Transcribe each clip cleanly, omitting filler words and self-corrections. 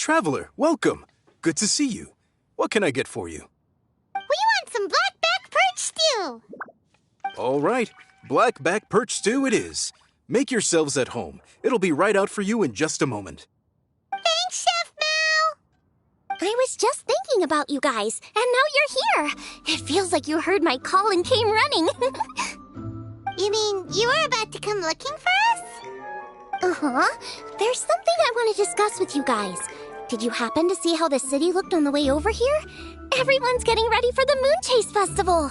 traveler, welcome. Good to see you. What can I get for you? We want some blackback perch stew. All right, blackback perch stew it is. Make yourselves at home. It'll be right out for you in just a moment. Thanks, Chef Mao. I was just thinking about you guys, and now you're here. It feels like you heard my call and came running. You mean you were about to come looking for us? Uh-huh. There's something I want to discuss with you guys. Did you happen to see how the city looked on the way over here? Everyone's getting ready for the Moon Chase Festival.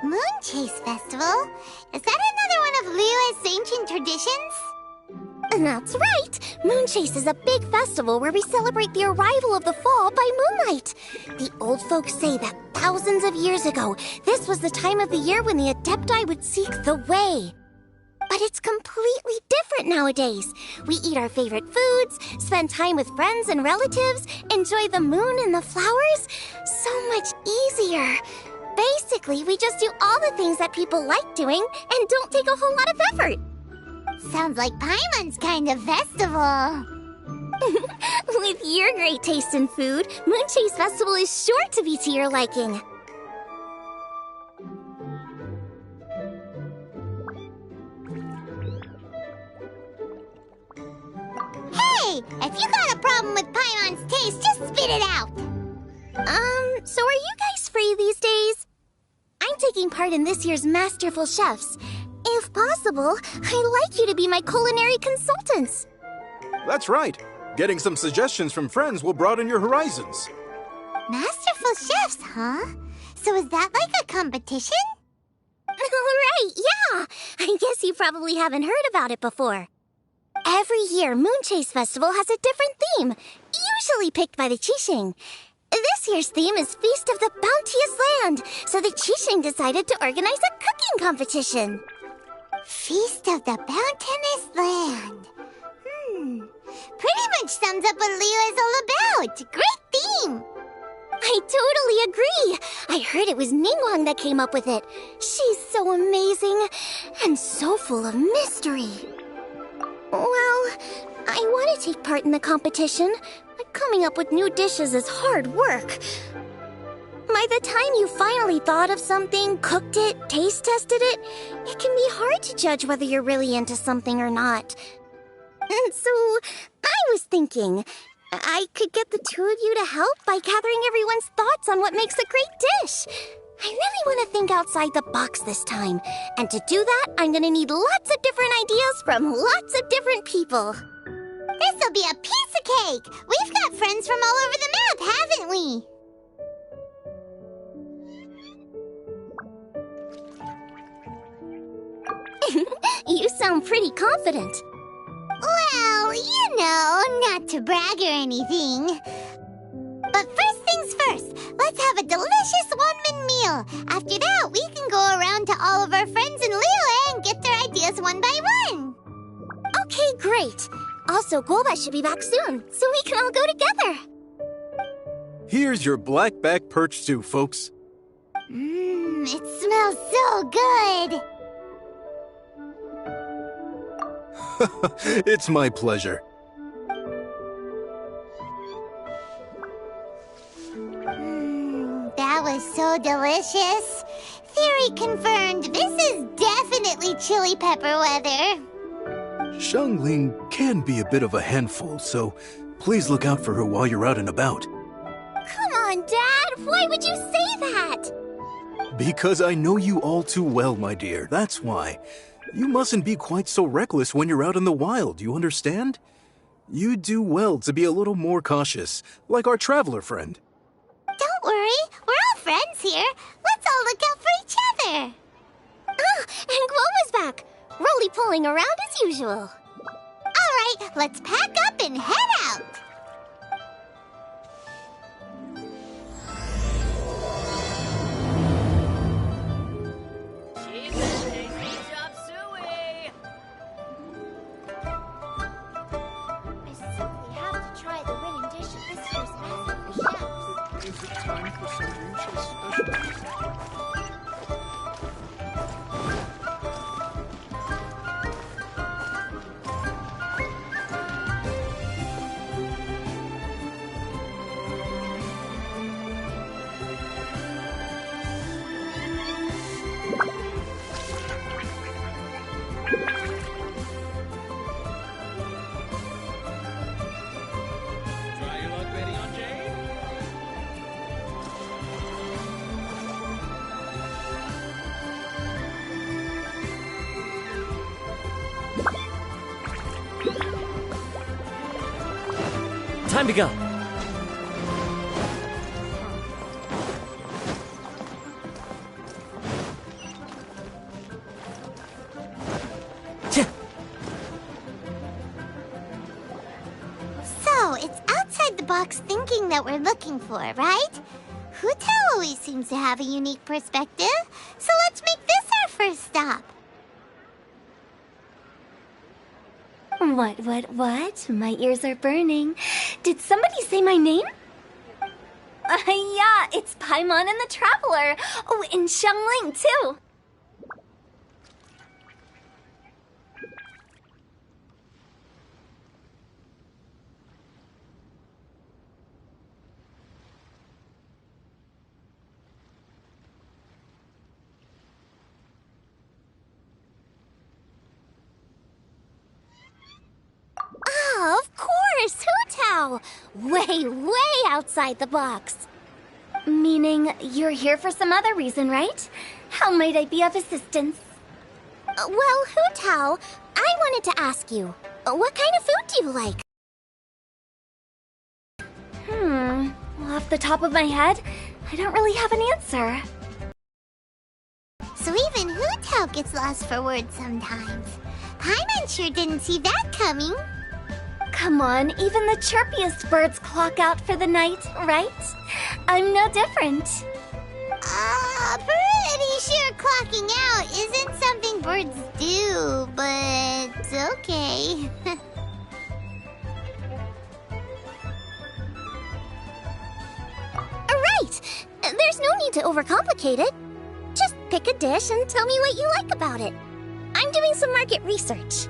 Moon Chase Festival? Is that another one of Liyue's ancient traditions? That's right! Moon Chase is a big festival where we celebrate the arrival of the fall by moonlight. The old folks say that thousands of years ago, this was the time of the year when the Adepti would seek the way. But it's completely different nowadays. We eat our favorite foods, spend time with friends and relatives, enjoy the moon and the flowers. So much easier. Basically, we just do all the things that people like doing and don't take a whole lot of effort. Sounds like Paimon's kind of festival. With your great taste in food, Moon Chase Festival is sure to be to your liking. Hey, if you got a problem with Paimon's taste, just spit it out. So are you guys free these days? I'm taking part in this year's Masterful Chefs. If possible, I'd like you to be my culinary consultants. That's right. Getting some suggestions from friends will broaden your horizons. Masterful chefs, huh? So is that like a competition? Right, yeah. I guess you probably haven't heard about it before. Every year, Moon Chase Festival has a different theme, usually picked by the Qixing. This year's theme is Feast of the Bounteous Land, so the Qixing decided to organize a cooking competition. Feast of the Bounteous Land. Pretty much sums up what Liyue is all about. Great theme. I totally agree. I heard it was Ningguang that came up with it. She's so amazing and so full of mystery. Well, I want to take part in the competition, but coming up with new dishes is hard work. By the time you finally thought of something, cooked it, taste tested it, it can be hard to judge whether you're really into something or not. And so, I was thinking, I could get the two of you to help by gathering everyone's thoughts on what makes a great dish. I really want to think outside the box this time. And to do that, I'm going to need lots of different ideas from lots of different people. This'll be a piece of cake. We've got friends from all over the map, haven't we? You sound pretty confident. Well, you know, not to brag or anything. But first things first, let's have a delicious one-man meal. After that, we can go around to all of our friends in Liyue and get their ideas one by one. Okay, great. Also, Golba should be back soon, so we can all go together. Here's your blackback perch stew, folks. It smells so good. It's my pleasure. That was so delicious. Theory confirmed. This is definitely chili pepper weather. Xiangling can be a bit of a handful, so please look out for her while you're out and about. Come on, Dad. Why would you say that? Because I know you all too well, my dear. That's why. You mustn't be quite so reckless when you're out in the wild, you understand? You do well to be a little more cautious, like our traveler friend. Don't worry, we're all friends here. Let's all look out for each other. Ah, and Gloma's back, roly-poling around as usual. All right, let's pack up and head out. Time to go. So, it's outside the box thinking that we're looking for, right? Hu Tao always seems to have a unique perspective, so let's make this our first stop. What? My ears are burning. Did somebody say my name? Yeah, it's Paimon and the Traveler. Oh, and Xiangling, too. Oh, of course, Hu Tao. Way outside the box. Meaning you're here for some other reason, right? How might I be of assistance? Well, Hu Tao, I wanted to ask you, what kind of food do you like? Off the top of my head, I don't really have an answer. So even Hu Tao gets lost for words sometimes. Paimon sure didn't see that coming. Come on, even the chirpiest birds clock out for the night, right? I'm no different. Pretty sure clocking out isn't something birds do, but okay. Right! There's no need to overcomplicate it. Just pick a dish and tell me what you like about it. I'm doing some market research.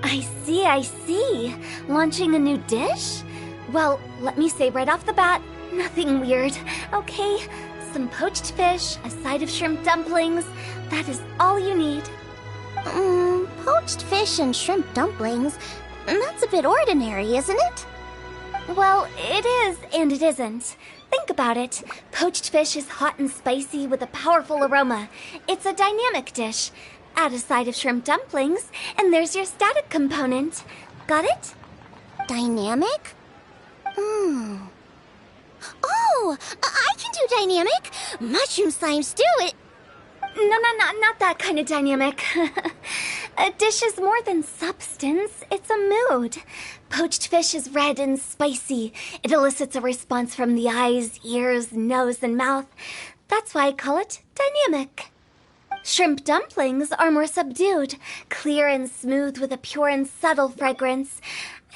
I see. Launching a new dish? Well, let me say right off the bat, nothing weird, okay? Some poached fish, a side of shrimp dumplings. That is all you need. Poached fish and shrimp dumplings? That's a bit ordinary, isn't it? Well, it is and it isn't. Think about it. Poached fish is hot and spicy with a powerful aroma. It's a dynamic dish. Add a side of shrimp dumplings, and there's your static component. Got it? Dynamic? Oh, I can do dynamic. Mushroom slime stew it. No, not that kind of dynamic. A dish is more than substance, it's a mood. Poached fish is red and spicy. It elicits a response from the eyes, ears, nose, and mouth. That's why I call it dynamic. Shrimp dumplings are more subdued, clear and smooth with a pure and subtle fragrance.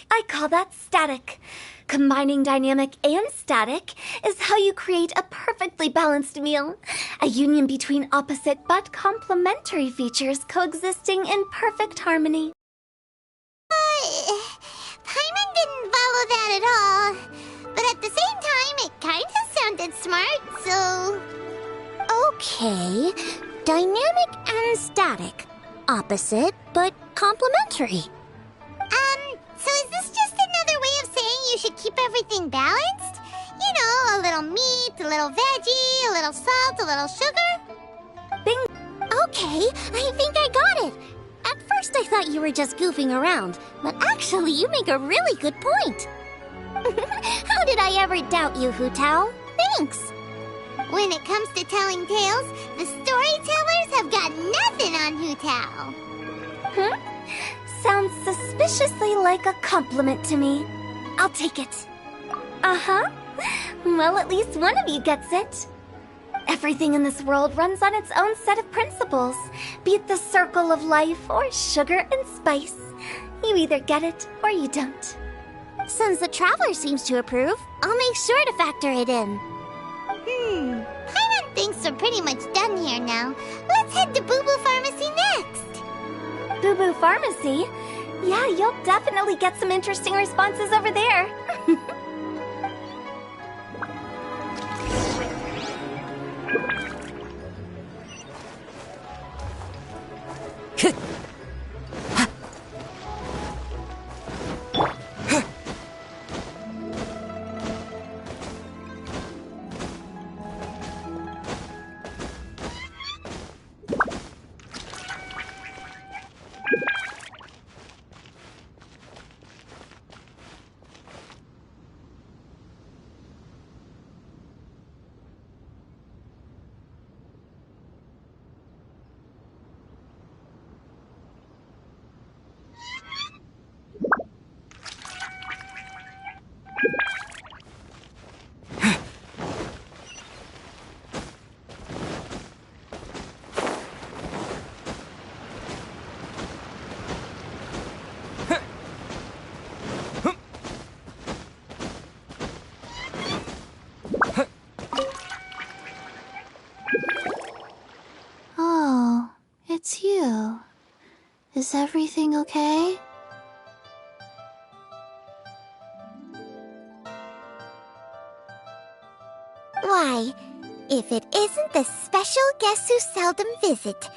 I call that static. Combining dynamic and static is how you create a perfectly balanced meal. A union between opposite but complementary features coexisting in perfect harmony. Paimon didn't follow that at all. But at the same time, it kinda sounded smart, so... Okay, dynamic and static. Opposite but complementary. So is this just another way of saying you should keep everything balanced? You know, a little meat, a little veggie, a little salt, a little sugar? Bing. Okay, I think I got it. At first I thought you were just goofing around, but actually you make a really good point. How did I ever doubt you, Hu Tao? Thanks. When it comes to telling tales, the storytellers have got nothing on Hu Tao. Sounds suspiciously like a compliment to me. I'll take it. Uh-huh. Well, at least one of you gets it. Everything in this world runs on its own set of principles, be it the circle of life or sugar and spice. You either get it or you don't. Since the Traveler seems to approve, I'll make sure to factor it in. Paimon thinks we're pretty much done here now. Let's head to Boo Boo Pharmacy next. Boo Boo Pharmacy? Yeah, you'll definitely get some interesting responses over there. Is everything okay? Why, if it isn't the special guest who seldom visit.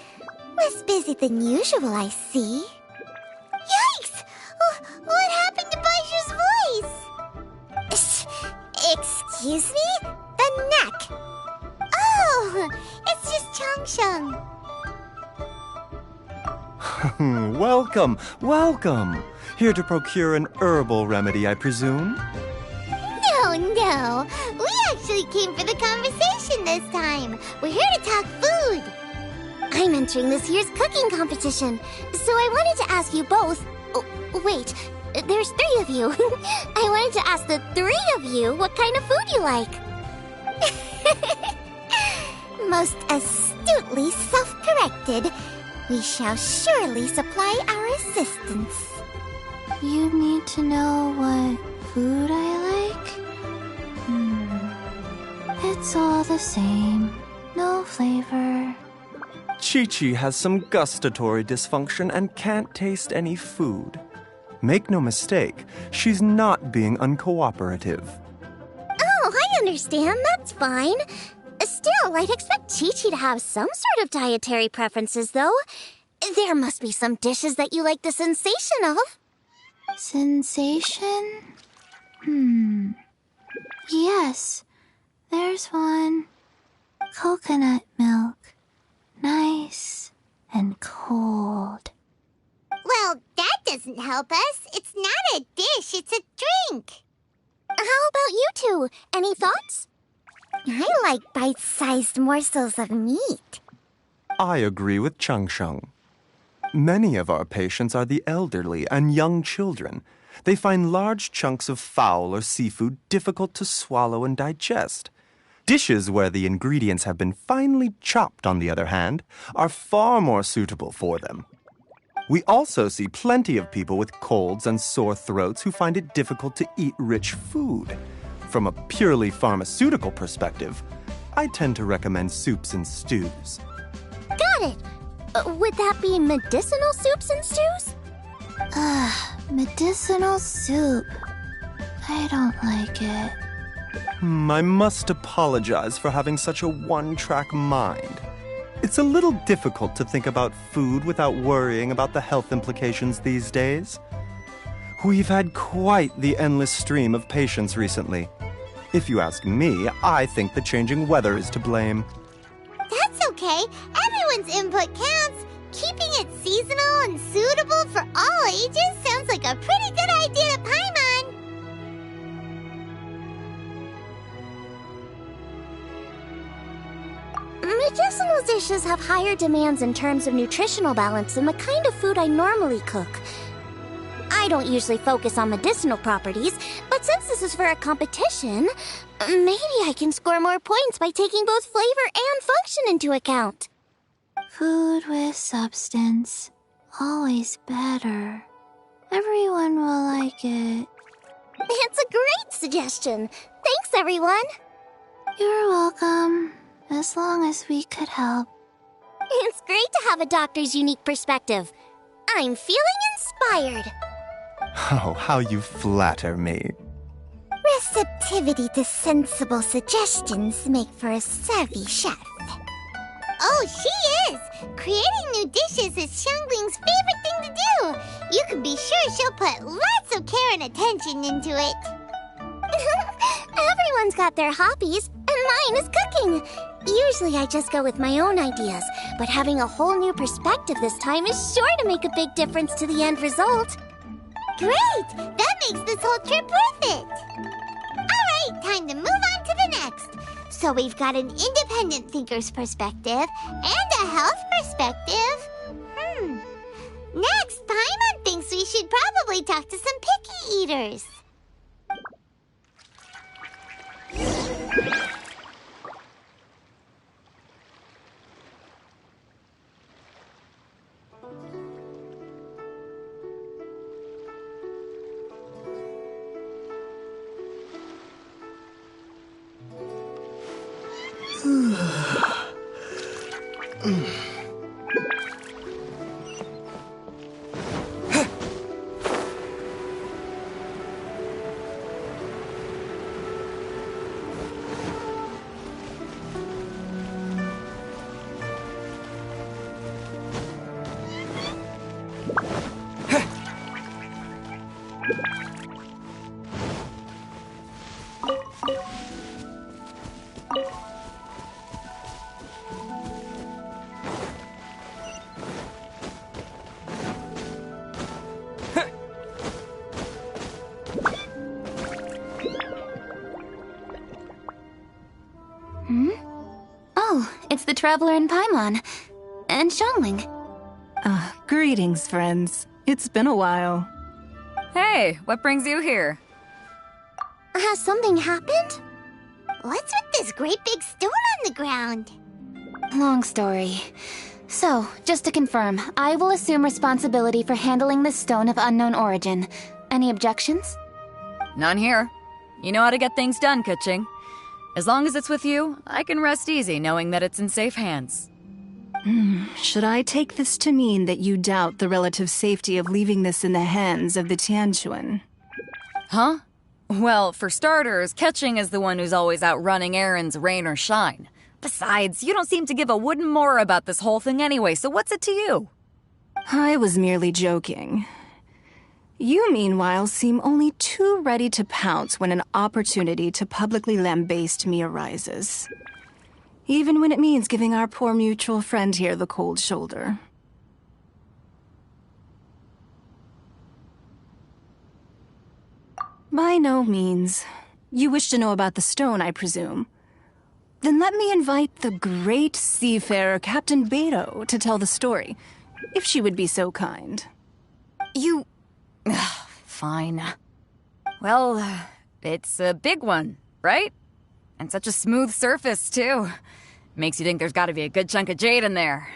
Less busy than usual, I see. Yikes! What happened to Baishu's voice? Excuse me? The neck. Oh, it's just Changsheng. Welcome. Here to procure an herbal remedy, I presume? No. We actually came for the conversation this time. We're here to talk food. I'm entering this year's cooking competition, so I wanted to ask you both. Oh, wait, there's 3 of you. I wanted to ask the 3 of you what kind of food you like. Most astutely self-corrected. We shall surely supply our assistance. You need to know what food I like? It's all the same. No flavor. Chi-Chi has some gustatory dysfunction and can't taste any food. Make no mistake, she's not being uncooperative. Oh, I understand. That's fine. Still, I'd expect Chi-Chi to have some sort of dietary preferences, though. There must be some dishes that you like the sensation of. Sensation? Yes, there's one. Coconut milk. Nice and cold. Well, that doesn't help us. It's not a dish, it's a drink. How about you two? Any thoughts? I like bite-sized morsels of meat. I agree with Changsheng. Many of our patients are the elderly and young children. They find large chunks of fowl or seafood difficult to swallow and digest. Dishes where the ingredients have been finely chopped, on the other hand, are far more suitable for them. We also see plenty of people with colds and sore throats who find it difficult to eat rich food. From a purely pharmaceutical perspective, I tend to recommend soups and stews. Got it. Would that be medicinal soups and stews? Medicinal soup. I don't like it. I must apologize for having such a one-track mind. It's a little difficult to think about food without worrying about the health implications these days. We've had quite the endless stream of patients recently. If you ask me, I think the changing weather is to blame. That's okay. Everyone's input counts. Keeping it seasonal and suitable for all ages sounds like a pretty good idea to Paimon. Medicinal dishes have higher demands in terms of nutritional balance than the kind of food I normally cook. I don't usually focus on medicinal properties, but since this is for a competition, maybe I can score more points by taking both flavor and function into account. Food with substance. Always better. Everyone will like it. It's a great suggestion. Thanks, everyone. You're welcome. As long as we could help. It's great to have a doctor's unique perspective. I'm feeling inspired. Oh, how you flatter me. Receptivity to sensible suggestions make for a savvy chef. Oh, she is! Creating new dishes is Xiangling's favorite thing to do. You can be sure she'll put lots of care and attention into it. Everyone's got their hobbies, and mine is cooking. Usually I just go with my own ideas, but having a whole new perspective this time is sure to make a big difference to the end result. Great! That makes this whole trip worth it! Alright, time to move on to the next. So we've got an independent thinker's perspective and a health perspective. Next, Paimon thinks we should probably talk to some picky eaters. It's the Traveler in Paimon. And Xiangling. Greetings, friends. It's been a while. Hey, what brings you here? Has something happened? What's with this great big stone on the ground? Long story. So, just to confirm, I will assume responsibility for handling this stone of unknown origin. Any objections? None here. You know how to get things done, Keqing. As long as it's with you, I can rest easy knowing that it's in safe hands. Should I take this to mean that you doubt the relative safety of leaving this in the hands of the Tianquan? Huh? Well, for starters, Keqing is the one who's always out running errands, rain or shine. Besides, you don't seem to give a wooden more about this whole thing anyway, so what's it to you? I was merely joking. You, meanwhile, seem only too ready to pounce when an opportunity to publicly lambaste me arises. Even when it means giving our poor mutual friend here the cold shoulder. By no means. You wish to know about the stone, I presume. Then let me invite the great seafarer Captain Beto to tell the story, if she would be so kind. You... Fine. Well, it's a big one, right? And such a smooth surface, too. Makes you think there's gotta be a good chunk of jade in there.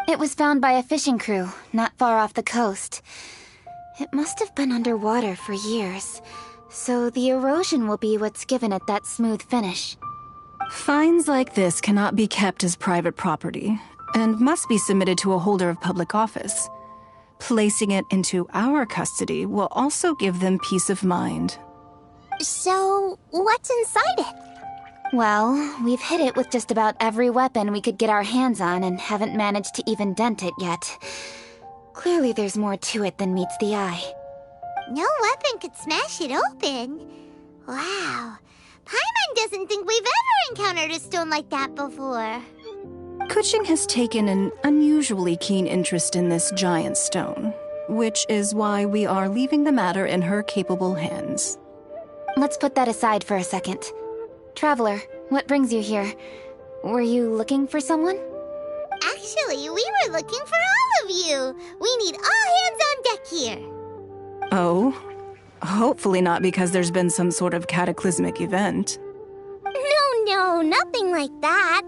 It was found by a fishing crew, not far off the coast. It must have been underwater for years, so the erosion will be what's given it that smooth finish. Finds like this cannot be kept as private property, and must be submitted to a holder of public office. Placing it into our custody will also give them peace of mind. So, what's inside it? Well, we've hit it with just about every weapon we could get our hands on and haven't managed to even dent it yet. Clearly there's more to it than meets the eye. No weapon could smash it open. Wow. Paimon doesn't think we've ever encountered a stone like that before. Keqing has taken an unusually keen interest in this giant stone, which is why we are leaving the matter in her capable hands. Let's put that aside for a second. Traveler, what brings you here? Were you looking for someone? Actually, we were looking for all of you. We need all hands on deck here. Oh? Hopefully not because there's been some sort of cataclysmic event. No, nothing like that.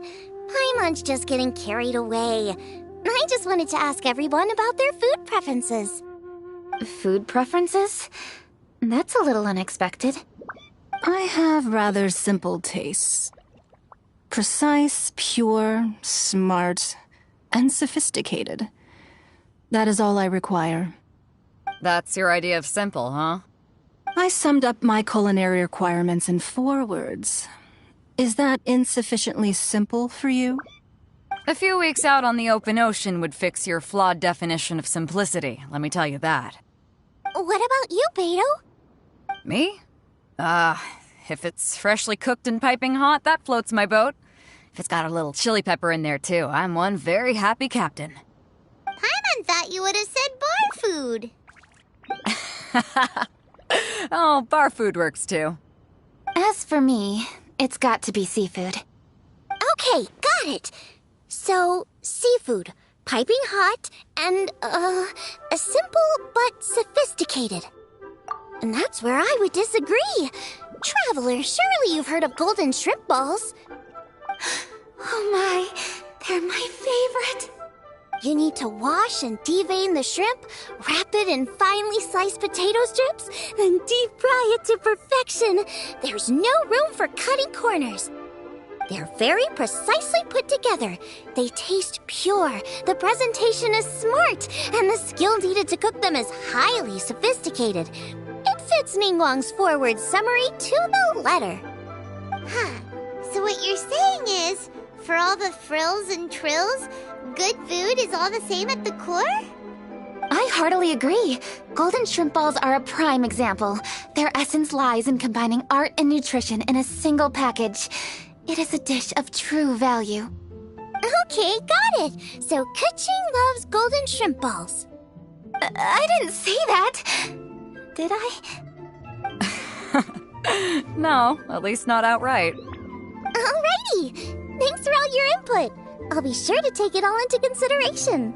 Paimon's just getting carried away. I just wanted to ask everyone about their food preferences. Food preferences? That's a little unexpected. I have rather simple tastes. Precise, pure, smart, and sophisticated. That is all I require. That's your idea of simple, huh? I summed up my culinary requirements in 4 words. Is that insufficiently simple for you? A few weeks out on the open ocean would fix your flawed definition of simplicity, let me tell you that. What about you, Beto? Me? If it's freshly cooked and piping hot, that floats my boat. If it's got a little chili pepper in there, too, I'm one very happy captain. Paimon thought you would have said bar food. Oh, bar food works, too. As for me, it's got to be seafood. Okay, got it. So, seafood, piping hot, and, simple but sophisticated. And that's where I would disagree. Traveler, surely you've heard of golden shrimp balls. Oh my, they're my favorite. You need to wash and devein the shrimp, wrap it in finely sliced potato strips, then deep fry it to perfection. There's no room for cutting corners. They're very precisely put together. They taste pure, the presentation is smart, and the skill needed to cook them is highly sophisticated. It fits Ningguang's forward summary to the letter. Huh. So what you're saying is, for all the frills and trills, good food is all the same at the core? I heartily agree. Golden shrimp balls are a prime example. Their essence lies in combining art and nutrition in a single package. It is a dish of true value. Okay, got it. So Keqing loves golden shrimp balls. I didn't say that. Did I? No, at least not outright. Alrighty. Thanks for all your input. I'll be sure to take it all into consideration.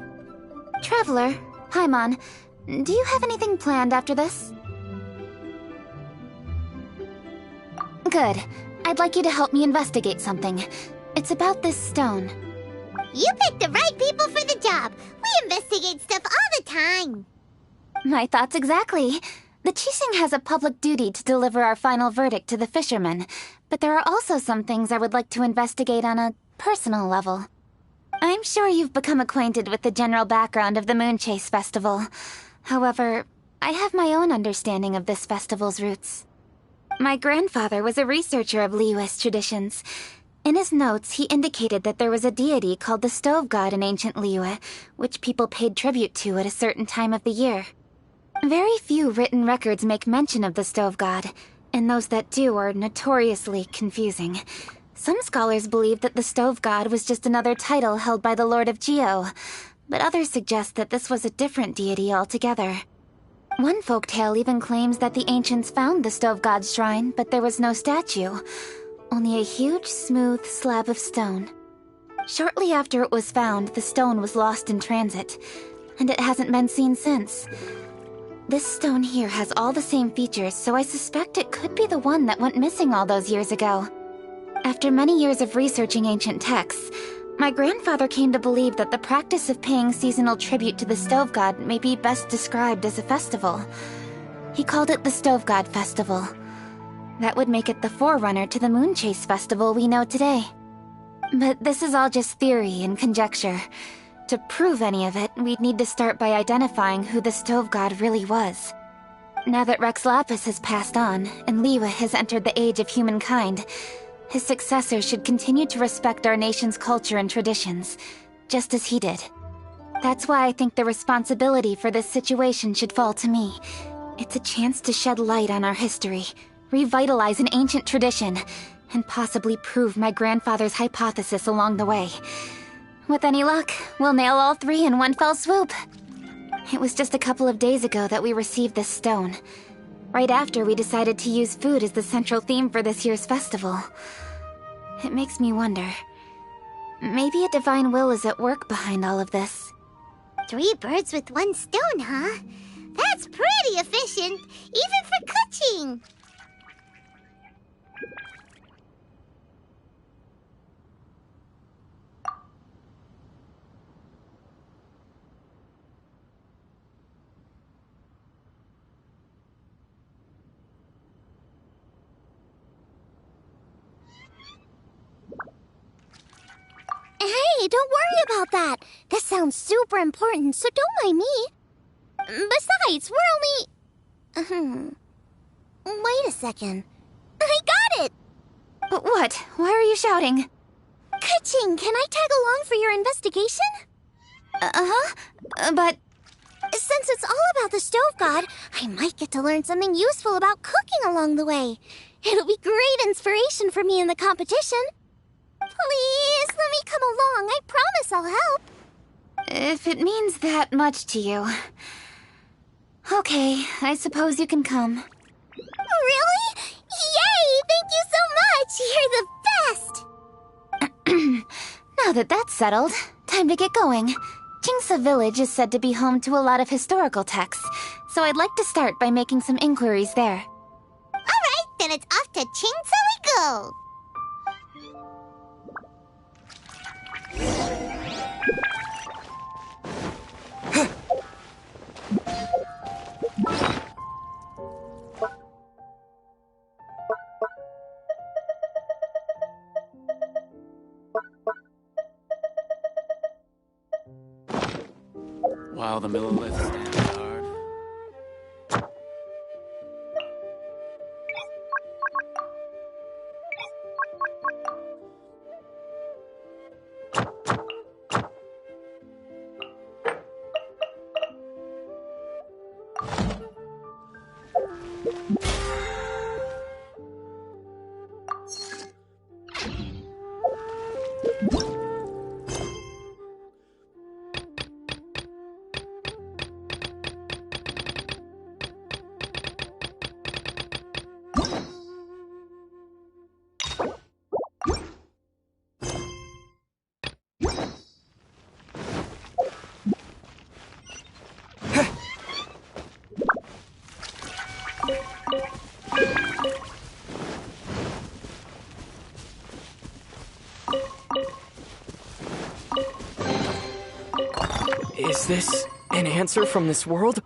Traveler, Paimon, do you have anything planned after this? Good. I'd like you to help me investigate something. It's about this stone. You picked the right people for the job. We investigate stuff all the time. My thoughts exactly. The Qixing has a public duty to deliver our final verdict to the fishermen, but there are also some things I would like to investigate on a personal level. I'm sure you've become acquainted with the general background of the Moonchase Festival. However, I have my own understanding of this festival's roots. My grandfather was a researcher of Liyue's traditions. In his notes, he indicated that there was a deity called the Stove God in ancient Liyue, which people paid tribute to at a certain time of the year. Very few written records make mention of the Stove God, and those that do are notoriously confusing. Some scholars believe that the Stove God was just another title held by the Lord of Geo, but others suggest that this was a different deity altogether. One folktale even claims that the ancients found the Stove God's shrine, but there was no statue, only a huge, smooth slab of stone. Shortly after it was found, the stone was lost in transit, and it hasn't been seen since. This stone here has all the same features, so I suspect it could be the one that went missing all those years ago. After many years of researching ancient texts, my grandfather came to believe that the practice of paying seasonal tribute to the Stove God may be best described as a festival. He called it the Stove God Festival. That would make it the forerunner to the Moonchase Festival we know today. But this is all just theory and conjecture. To prove any of it, we'd need to start by identifying who the Stove God really was. Now that Rex Lapis has passed on, and Liyue has entered the age of humankind, his successors should continue to respect our nation's culture and traditions, just as he did. That's why I think the responsibility for this situation should fall to me. It's a chance to shed light on our history, revitalize an ancient tradition, and possibly prove my grandfather's hypothesis along the way. With any luck, we'll nail all three in one fell swoop. It was just a couple of days ago that we received this stone. Right after we decided to use food as the central theme for this year's festival. It makes me wonder. Maybe a divine will is at work behind all of this. 3 birds with 1 stone, huh? That's pretty efficient, even for cooking. Hey, don't worry about that. This sounds super important, so don't mind me. Besides, we're only... Wait a second. I got it! What? Why are you shouting? Kaching, can I tag along for your investigation? But... Since it's all about the Stove God, I might get to learn something useful about cooking along the way. It'll be great inspiration for me in the competition. Please, let me come along. I promise I'll help. If it means that much to you. Okay, I suppose you can come. Really? Yay! Thank you so much! You're the best! Now that that's settled, time to get going. Jingsa Village is said to be home to a lot of historical texts, so I'd like to start by making some inquiries there. Alright, then it's off to Qingsa we go. Wow, the milliliths stand hard. Is this an answer from this world?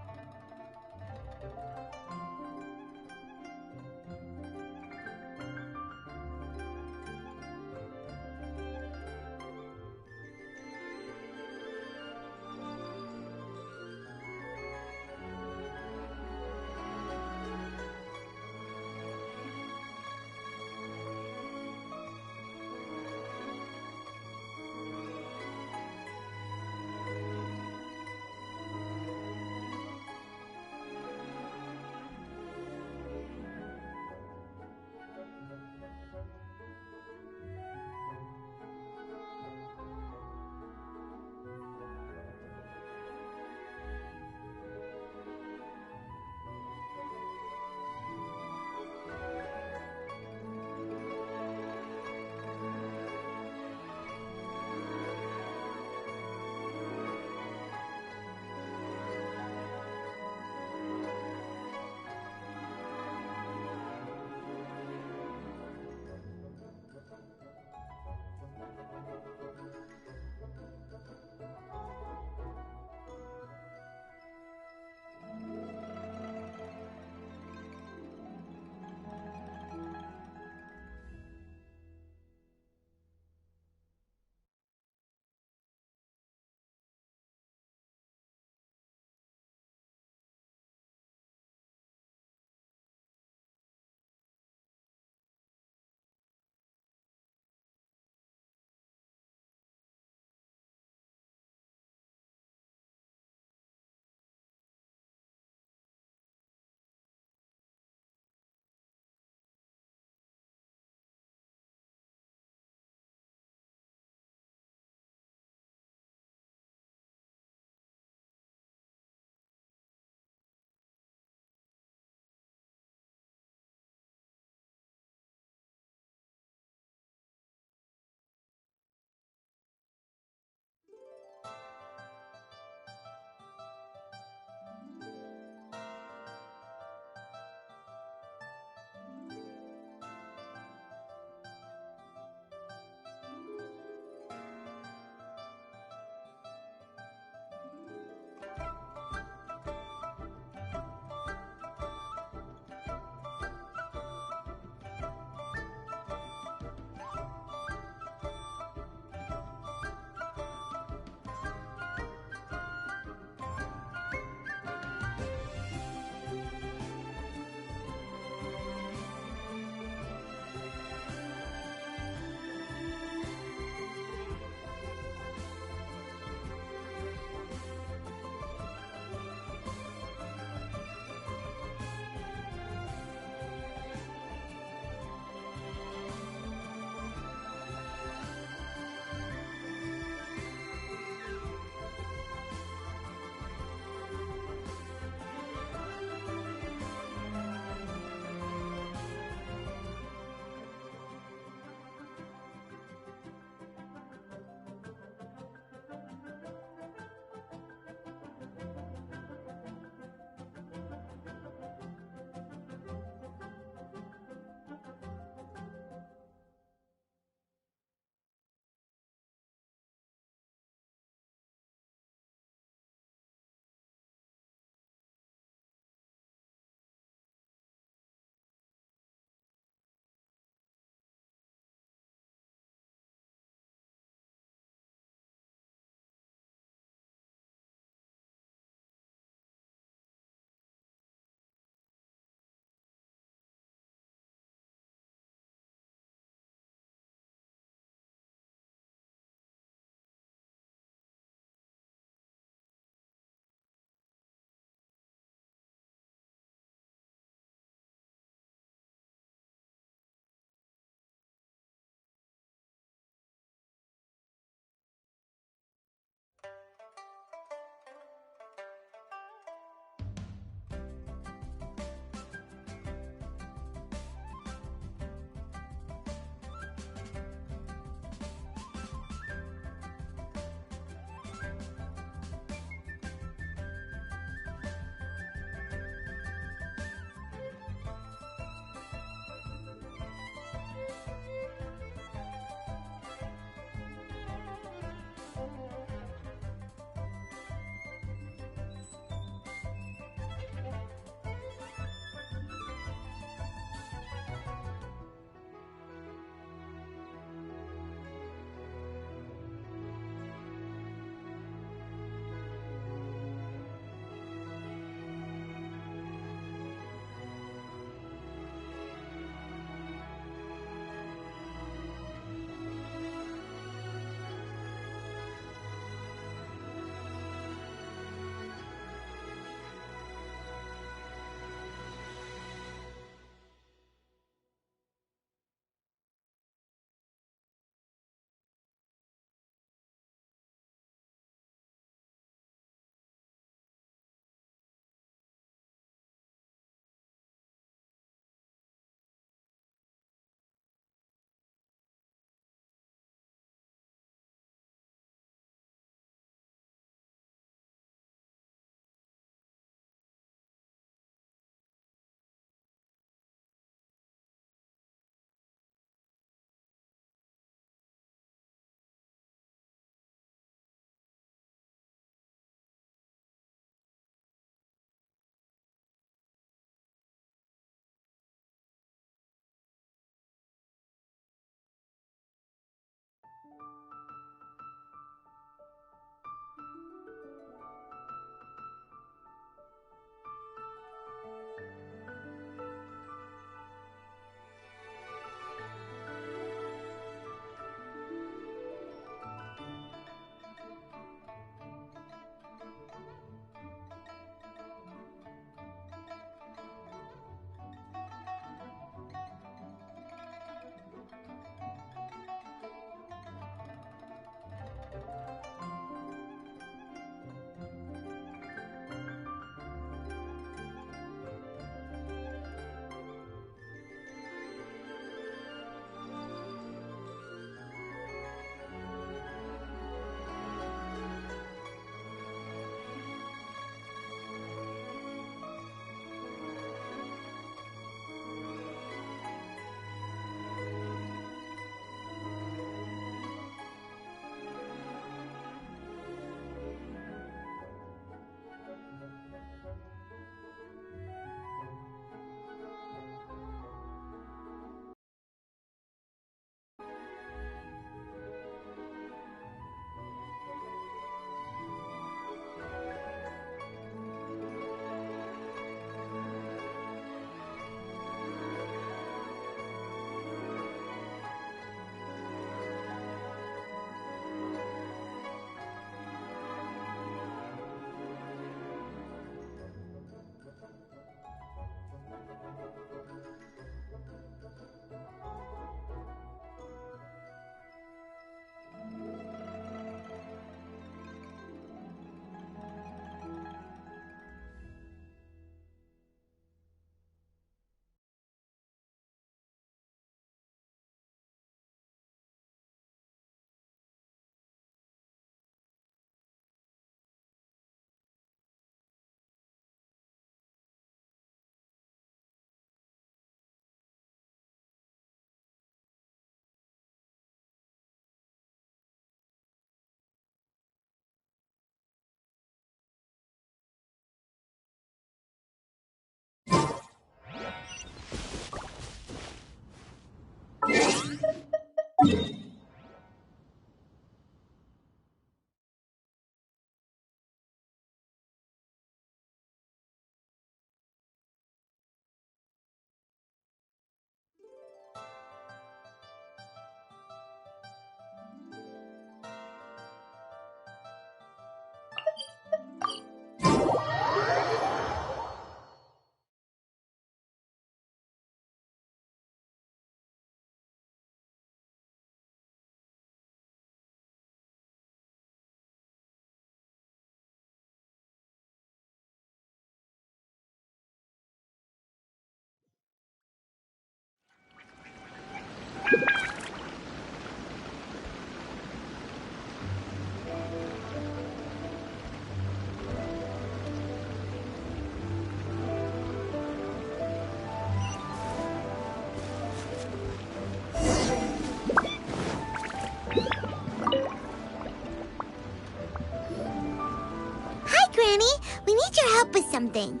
Danny. We need your help with something.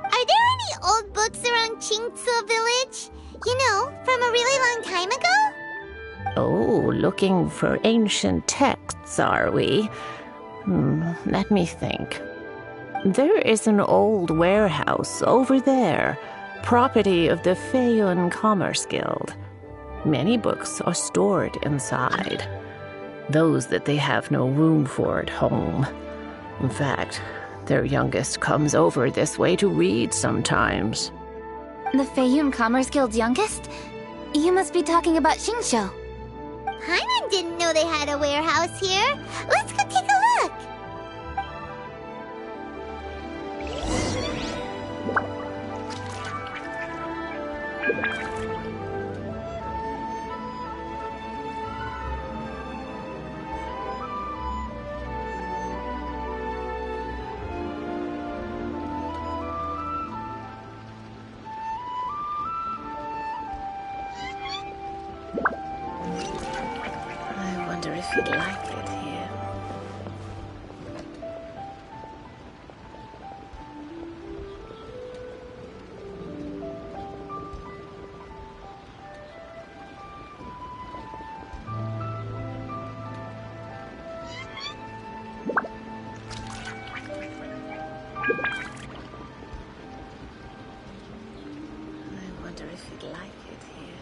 Are there any old books around Qingce Village? You know, from a really long time ago? Oh, looking for ancient texts, are we? Let me think. There is an old warehouse over there, property of the Feiyun Commerce Guild. Many books are stored inside, those that they have no room for at home. In fact, their youngest comes over this way to read sometimes. The Feiyun Commerce Guild's youngest? You must be talking about Xingqiu. Paimon didn't know they had a warehouse here. Let's go take a look. I wonder if you'd like it here. I wonder if you'd like it here.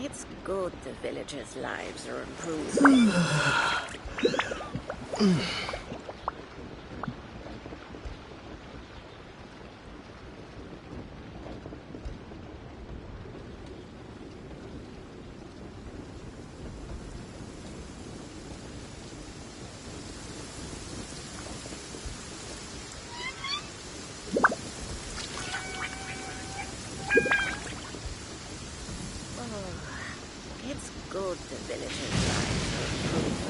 It's good the villagers' lives are improving. It's good the villagers' lives are improving.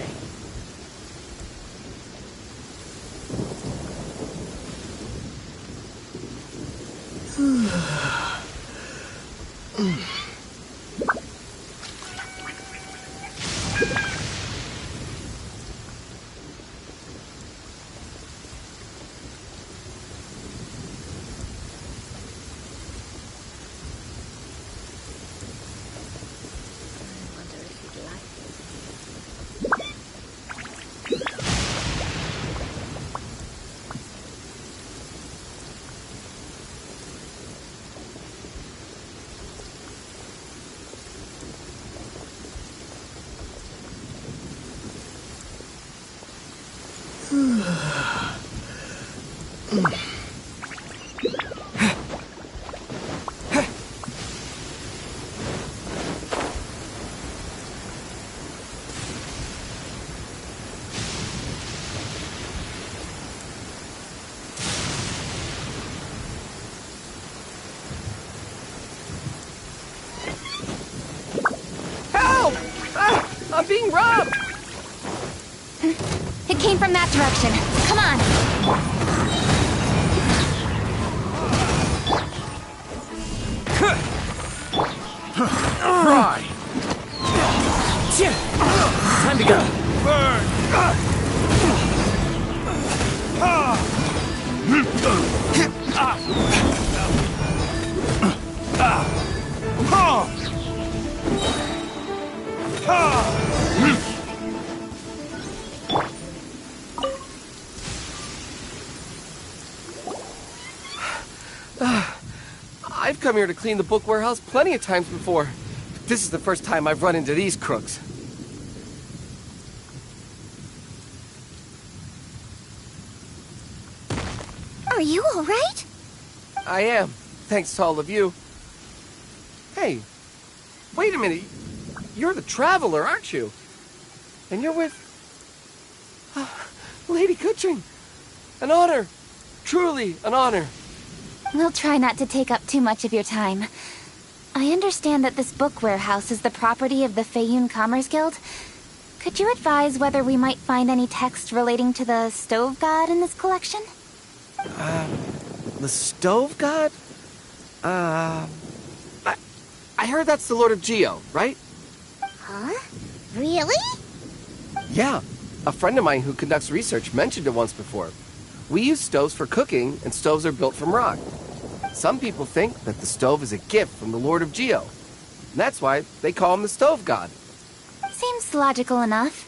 I wonder if you'd like it. Help! I'm being robbed! It came from that direction. Come on! Fry! Time to go. I've come here to clean the book warehouse plenty of times before. This is the first time I've run into these crooks. Are you alright? I am, thanks to all of you. Hey, wait a minute. You're the traveler, aren't you? And you're with... Lady Kuching. An honor. Truly an honor. We'll try not to take up too much of your time. I understand that this book warehouse is the property of the Feiyun Commerce Guild. Could you advise whether we might find any text relating to the stove god in this collection? The stove god? I heard that's the Lord of Geo, right? Huh? Really? Yeah. A friend of mine who conducts research mentioned it once before. We use stoves for cooking, and stoves are built from rock. Some people think that the stove is a gift from the Lord of Geo. And that's why they call him the stove god. Seems logical enough.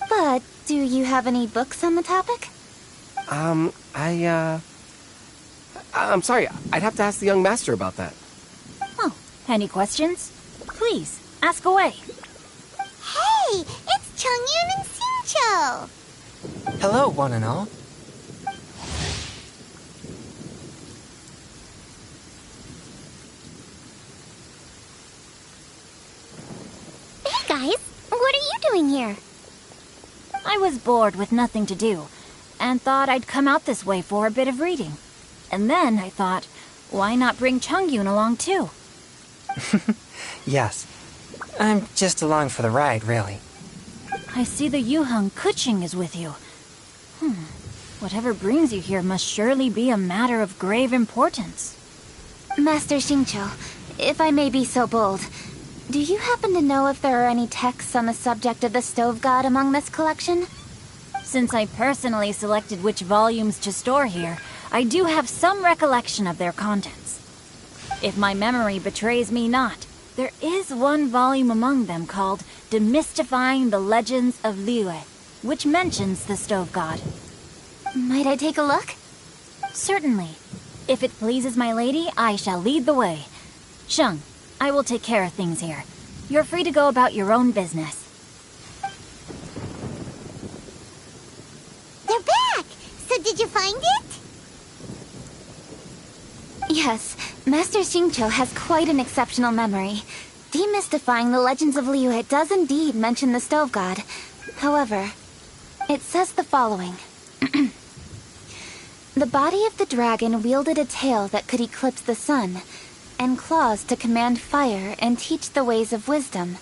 But do you have any books on the topic? I'm sorry, I'd have to ask the young master about that. Oh, any questions? Please, ask away. Hey, it's Chongyun and Xingqiu! Hello, one and all. Hey guys, what are you doing here? I was bored with nothing to do, and thought I'd come out this way for a bit of reading. And then I thought, why not bring Chongyun along too? Yes. I'm just along for the ride, really. I see the Yuheng Kuching is with you. Whatever brings you here must surely be a matter of grave importance. Master Xingqiu, if I may be so bold, do you happen to know if there are any texts on the subject of the stove god among this collection? Since I personally selected which volumes to store here, I do have some recollection of their contents. If my memory betrays me not, there is one volume among them called Demystifying the Legends of Liyue, which mentions the stove god. Might I take a look? Certainly. If it pleases my lady, I shall lead the way. Sheng, I will take care of things here. You're free to go about your own business. They're back! So did you find it? Yes, Master Xingqiu has quite an exceptional memory. Demystifying the Legends of Liyue does indeed mention the stove god. However, it says the following. The body of the dragon wielded a tail that could eclipse the sun, and claws to command fire and teach the ways of wisdom.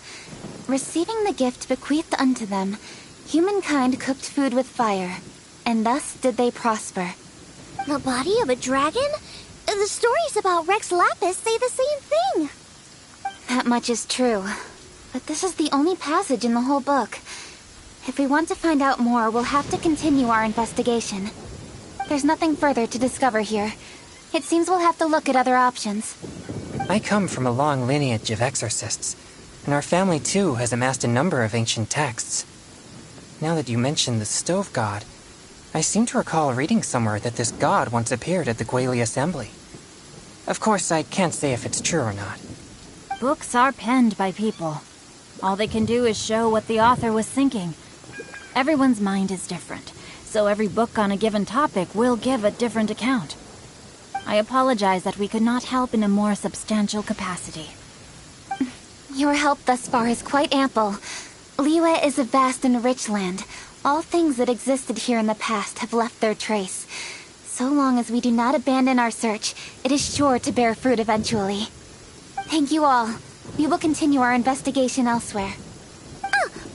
Receiving the gift bequeathed unto them, humankind cooked food with fire, and thus did they prosper. The body of a dragon? The stories about Rex Lapis say the same thing. That much is true, but this is the only passage in the whole book. If we want to find out more, we'll have to continue our investigation. There's nothing further to discover here. It seems we'll have to look at other options. I come from a long lineage of exorcists, and our family too has amassed a number of ancient texts. Now that you mention the stove god, I seem to recall reading somewhere that this god once appeared at the Guili Assembly. Of course, I can't say if it's true or not. Books are penned by people. All they can do is show what the author was thinking. Everyone's mind is different, so every book on a given topic will give a different account. I apologize that we could not help in a more substantial capacity. Your help thus far is quite ample. Liyue is a vast and rich land. All things that existed here in the past have left their trace. So long as we do not abandon our search, it is sure to bear fruit eventually. Thank you all. We will continue our investigation elsewhere.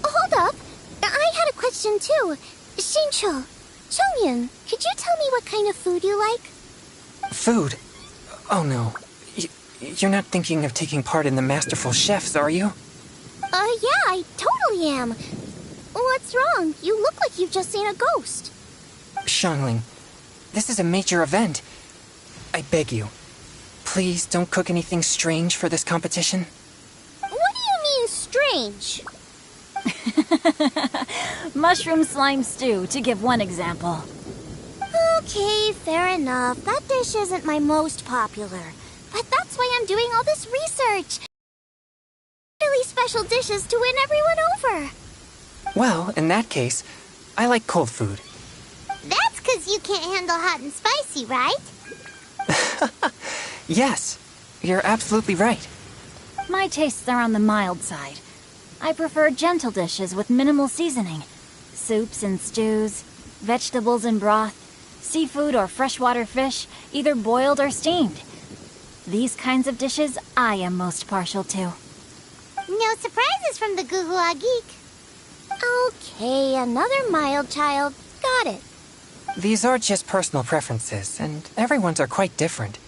Hold up. I had a question too. Xingqiu, Chongyun, could you tell me what kind of food you like? Food? Oh no. You're not thinking of taking part in the Masterful Chefs, are you? Yeah, I totally am. What's wrong? You look like you've just seen a ghost. Xiangling, this is a major event. I beg you, please don't cook anything strange for this competition. What do you mean, strange? Mushroom slime stew, to give one example. Okay, fair enough. That dish isn't my most popular. But that's why I'm doing all this research. Really special dishes to win everyone over. Well, in that case, I like cold food. That's because you can't handle hot and spicy, right? Yes, you're absolutely right. My tastes are on the mild side. I prefer gentle dishes with minimal seasoning. Soups and stews, vegetables and broth, seafood or freshwater fish, either boiled or steamed. These kinds of dishes I am most partial to. No surprises from the Guhua Geek. Okay, another mild child. Got it. These are just personal preferences, and everyone's are quite different.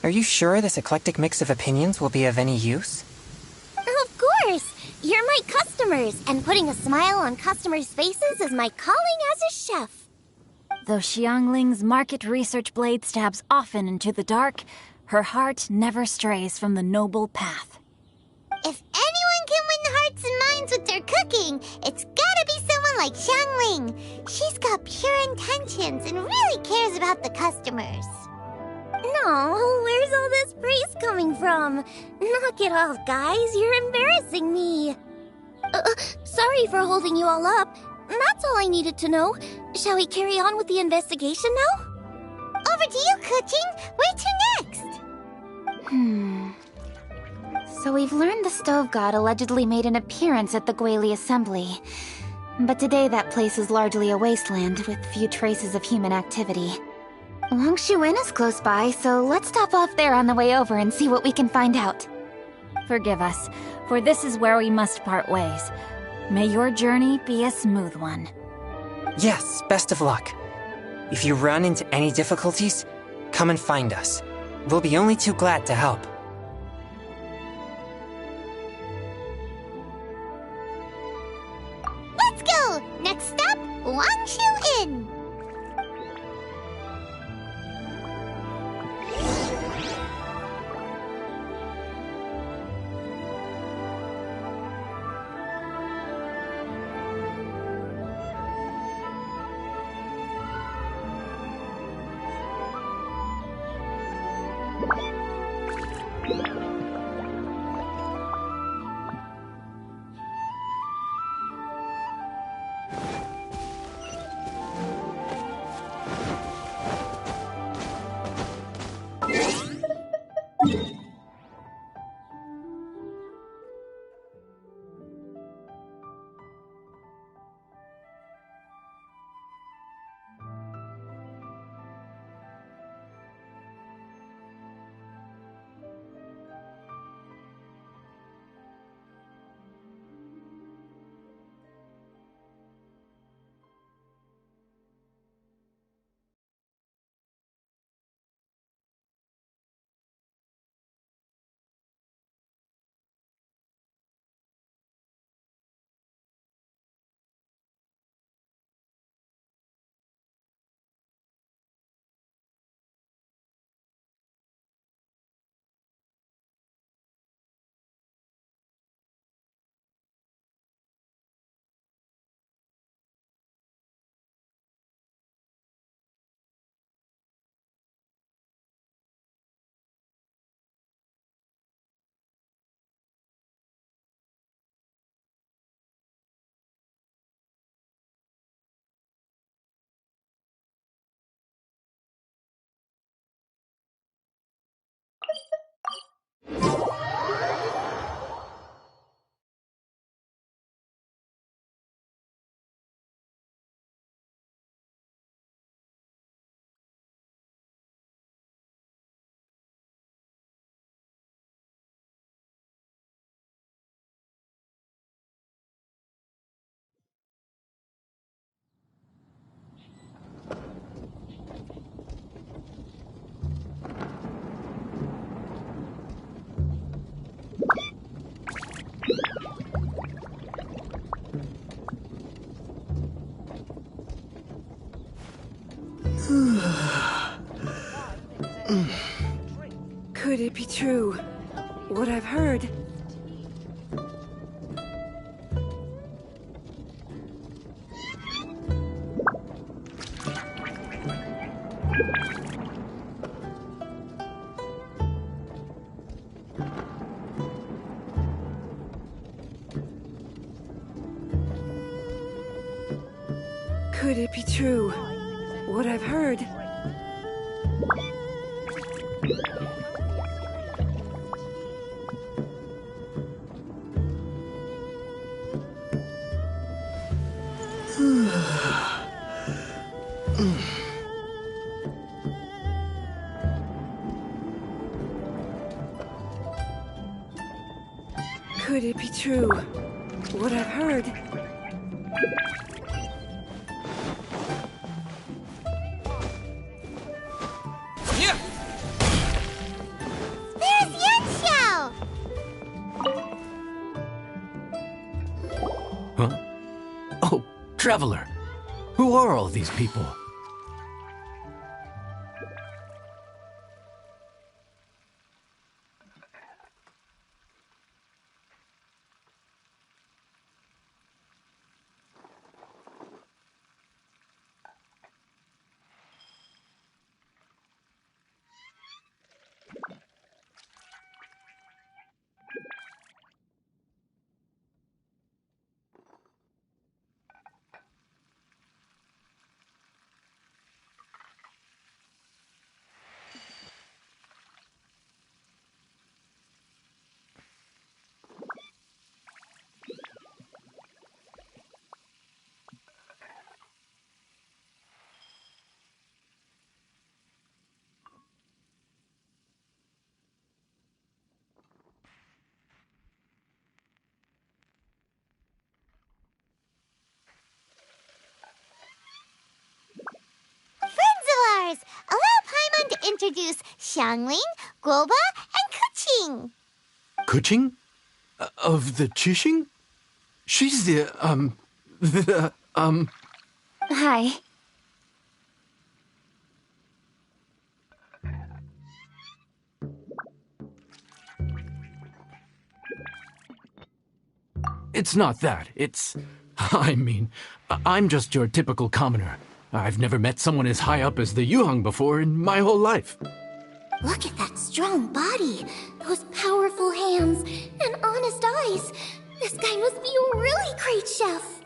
Are you sure this eclectic mix of opinions will be of any use? Of course! You're my customers, and putting a smile on customers' faces is my calling as a chef. Though Xiangling's market research blade stabs often into the dark, her heart never strays from the noble path. If anyone can win hearts and minds with their cooking, it's gotta be someone like Xiangling. She's got pure intentions and really cares about the customers. No, where's all this praise coming from? Knock it off, guys. You're embarrassing me. Sorry for holding you all up. That's all I needed to know. Shall we carry on with the investigation now? Over to you, Kuching. Where to next? So we've learned the Stove God allegedly made an appearance at the Guili Assembly. But today that place is largely a wasteland with few traces of human activity. Wangshuin is close by, so let's stop off there on the way over and see what we can find out. Forgive us, for this is where we must part ways. May your journey be a smooth one. Yes, best of luck. If you run into any difficulties, come and find us. We'll be only too glad to help. Let's go! Next stop, Wangshu Inn! Could it be true? What I've heard? Could it be true? What I've heard? Could it be true? What I've heard. There's Yanxiao! Huh? Oh, Traveler. Who are all these people? Friends of ours! Allow Paimon to introduce Xiangling, Guoba, and Kuching. Kuching? Of the Chishing? She's the, Hi. It's not that. I mean, I'm just your typical commoner. I've never met someone as high up as the Yuheng before in my whole life. Look at that strong body, those powerful hands, and honest eyes. This guy must be a really great chef.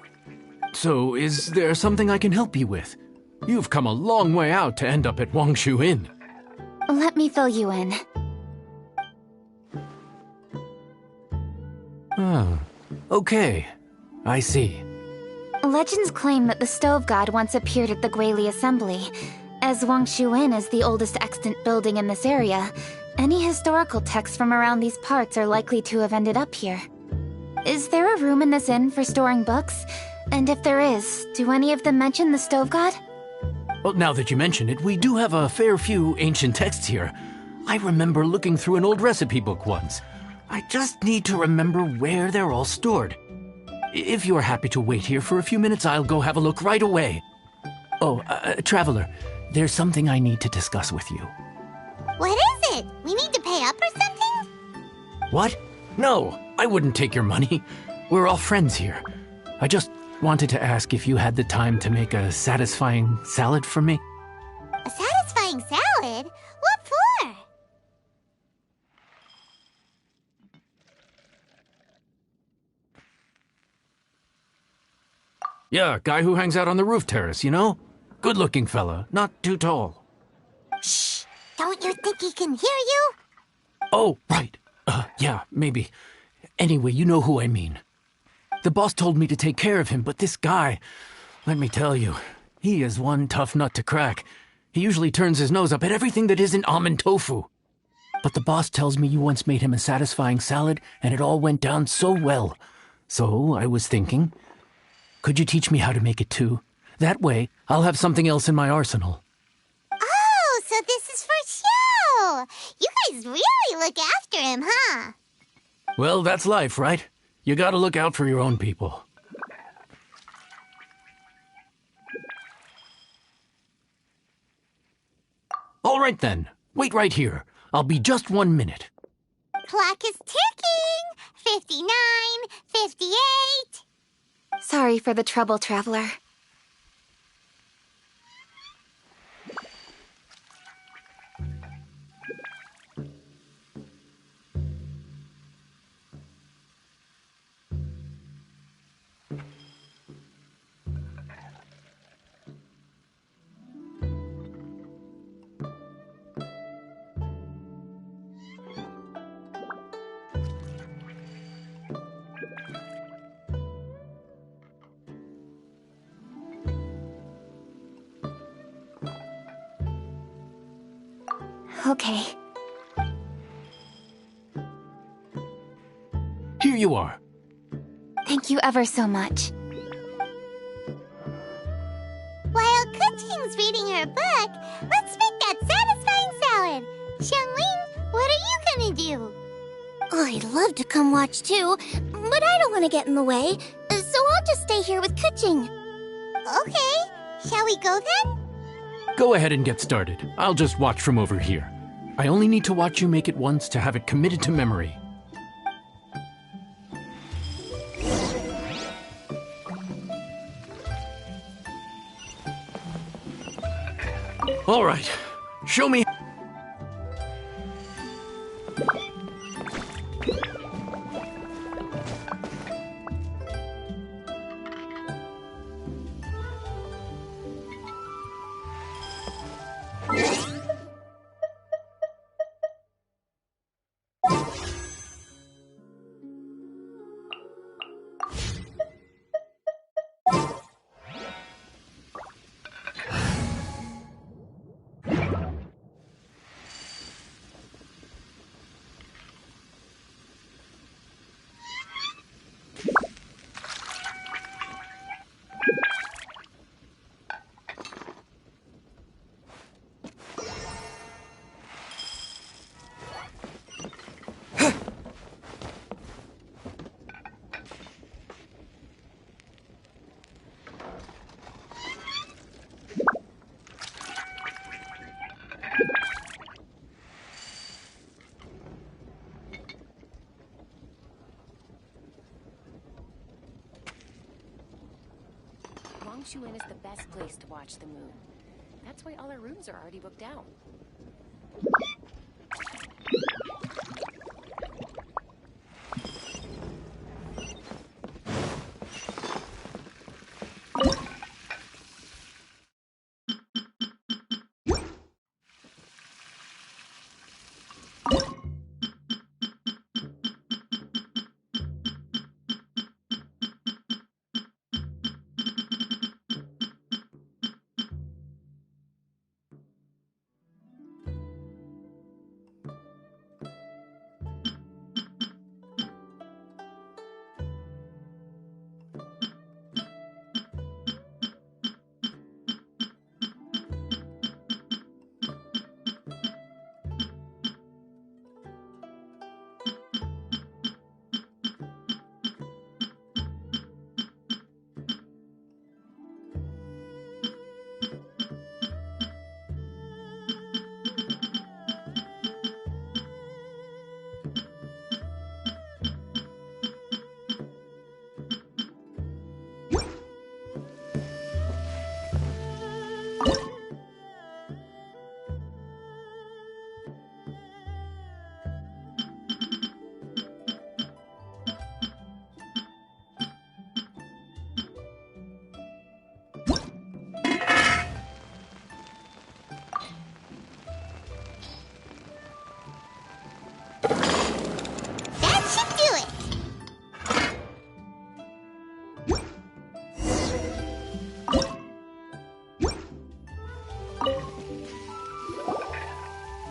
So, is there something I can help you with? You've come a long way out to end up at Wangshu Inn. Let me fill you in. Oh, okay. I see. Legends claim that the Stove God once appeared at the Guili Assembly. As Wangshu Inn is the oldest extant building in this area, any historical texts from around these parts are likely to have ended up here. Is there a room in this inn for storing books? And if there is, do any of them mention the Stove God? Well, now that you mention it, we do have a fair few ancient texts here. I remember looking through an old recipe book once. I just need to remember where they're all stored. If you're happy to wait here for a few minutes, I'll go have a look right away. Oh, Traveler, there's something I need to discuss with you. What is it? We need to pay up or something? What? No, I wouldn't take your money. We're all friends here. I just wanted to ask if you had the time to make a satisfying salad for me. A satisfying salad? What for? Yeah, guy who hangs out on the roof terrace, you know? Good-looking fella, not too tall. Shh! Don't you think he can hear you? Oh, right. Yeah, maybe. Anyway, you know who I mean. The boss told me to take care of him, but this guy, let me tell you, he is one tough nut to crack. He usually turns his nose up at everything that isn't almond tofu. But the boss tells me you once made him a satisfying salad, and it all went down so well. So I was thinking, could you teach me how to make it too? That way, I'll have something else in my arsenal. Oh, so this is for show! You guys really look after him, huh? Well, that's life, right? You gotta look out for your own people. All right then. Wait right here. I'll be just 1 minute. Clock is ticking! 59, 58... Sorry for the trouble, Traveler. Okay. Here you are. Thank you ever so much. While Kuching's reading her book, let's make that satisfying salad. Xiangling, what are you gonna do? I'd love to come watch too, but I don't want to get in the way, so I'll just stay here with Kuching. Okay, shall we go then? Go ahead and get started. I'll just watch from over here. I only need to watch you make it once to have it committed to memory. All right, show me. Longshuin is the best place to watch the moon. That's why all our rooms are already booked out.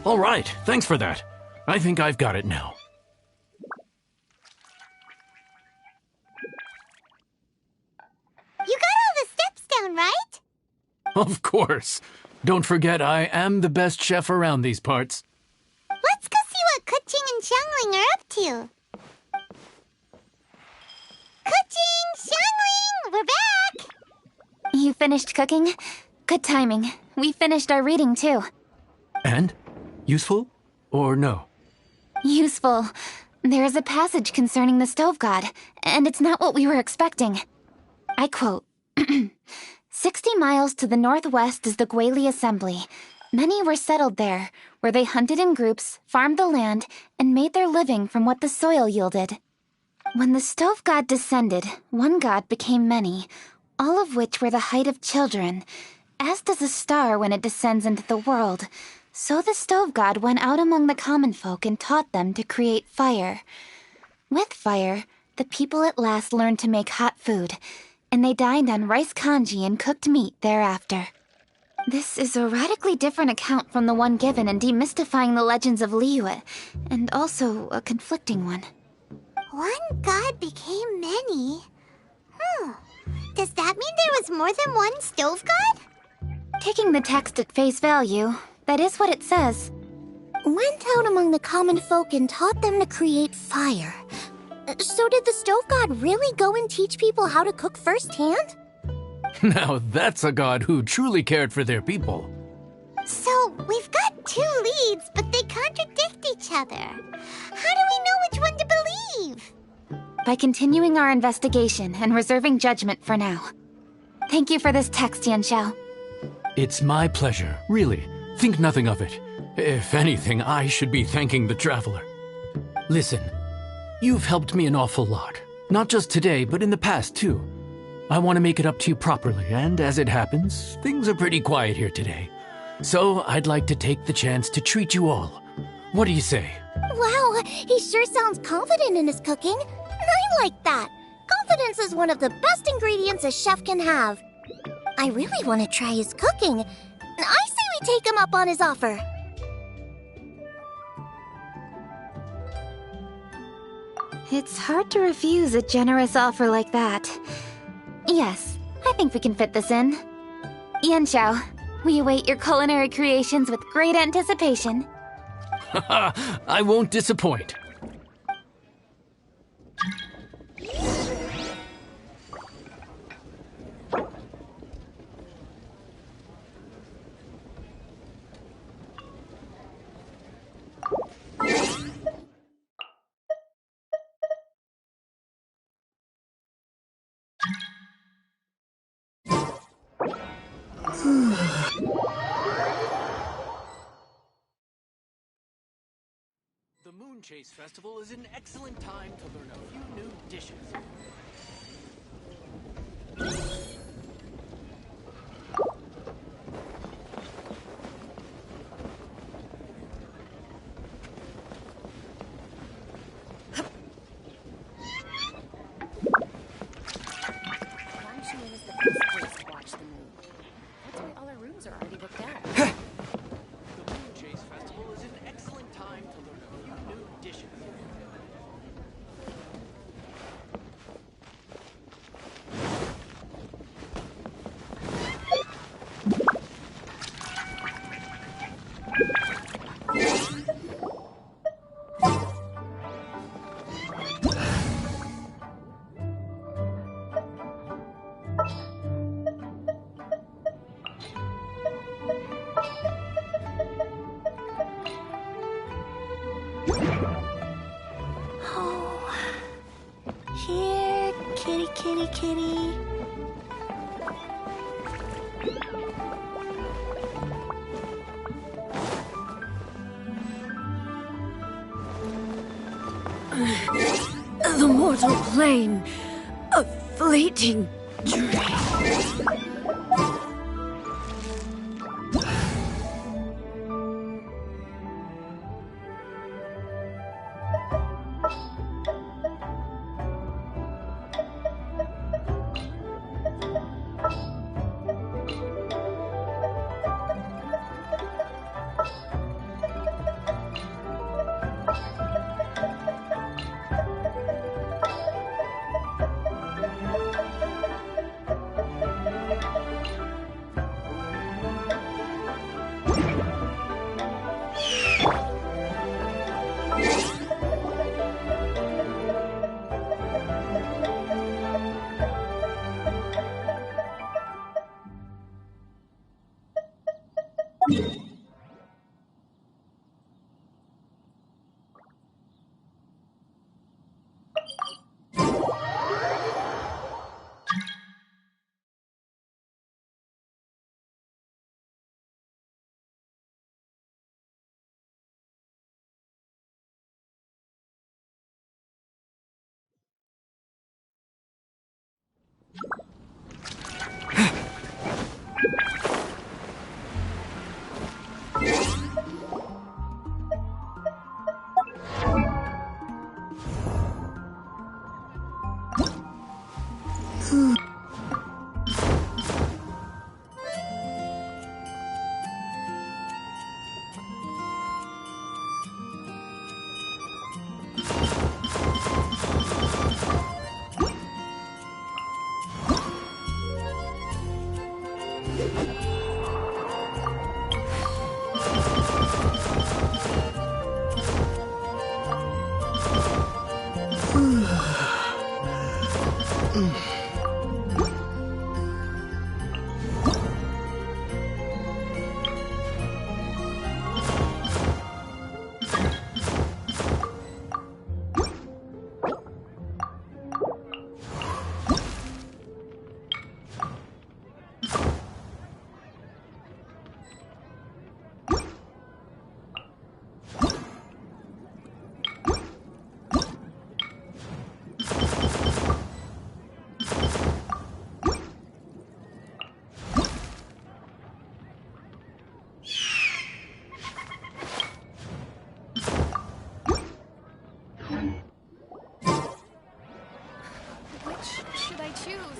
All right, thanks for that. I think I've got it now. You got all the steps down, right? Of course. Don't forget, I am the best chef around these parts. Let's go see what Kuching and Xiangling are up to. Kuching! Xiangling! We're back! You finished cooking? Good timing. We finished our reading, too. And? Useful? Or no? Useful. There is a passage concerning the stove god, and it's not what we were expecting. I quote, 60 miles to the northwest is the Guili Assembly. Many were settled there, where they hunted in groups, farmed the land, and made their living from what the soil yielded. When the stove god descended, one god became many, all of which were the height of children. As does a star when it descends into the world, so the stove god went out among the common folk and taught them to create fire. With fire, the people at last learned to make hot food, and they dined on rice congee and cooked meat thereafter. This is a radically different account from the one given in Demystifying the Legends of Liyue, and also a conflicting one. One god became many. Does that mean there was more than one stove god? Taking the text at face value, that is what it says. Went out among the common folk and taught them to create fire. So did the stove god really go and teach people how to cook firsthand? Now that's a god who truly cared for their people. So, we've got two leads, but they contradict each other. How do we know which one to believe? By continuing our investigation and reserving judgment for now. Thank you for this text, Yanxiao. It's my pleasure, really. Think nothing of it. If anything, I should be thanking the traveler. Listen, you've helped me an awful lot. Not just today, but in the past, too. I want to make it up to you properly, and as it happens, things are pretty quiet here today. So I'd like to take the chance to treat you all. What do you say? Wow, he sure sounds confident in his cooking. I like that. Confidence is one of the best ingredients a chef can have. I really want to try his cooking. I say we take him up on his offer. It's hard to refuse a generous offer like that. Yes, I think we can fit this in. Yanxiao, we await your culinary creations with great anticipation. I won't disappoint. The Moon Chase Festival is an excellent time to learn a few new dishes. Genshin is the best place to watch the moon. That's why all our rooms are already booked out. The Moon Chase Festival is an excellent time to learn a few new dishes. Here, kitty, kitty, kitty. The mortal plane, a fleeting dream. Should I choose?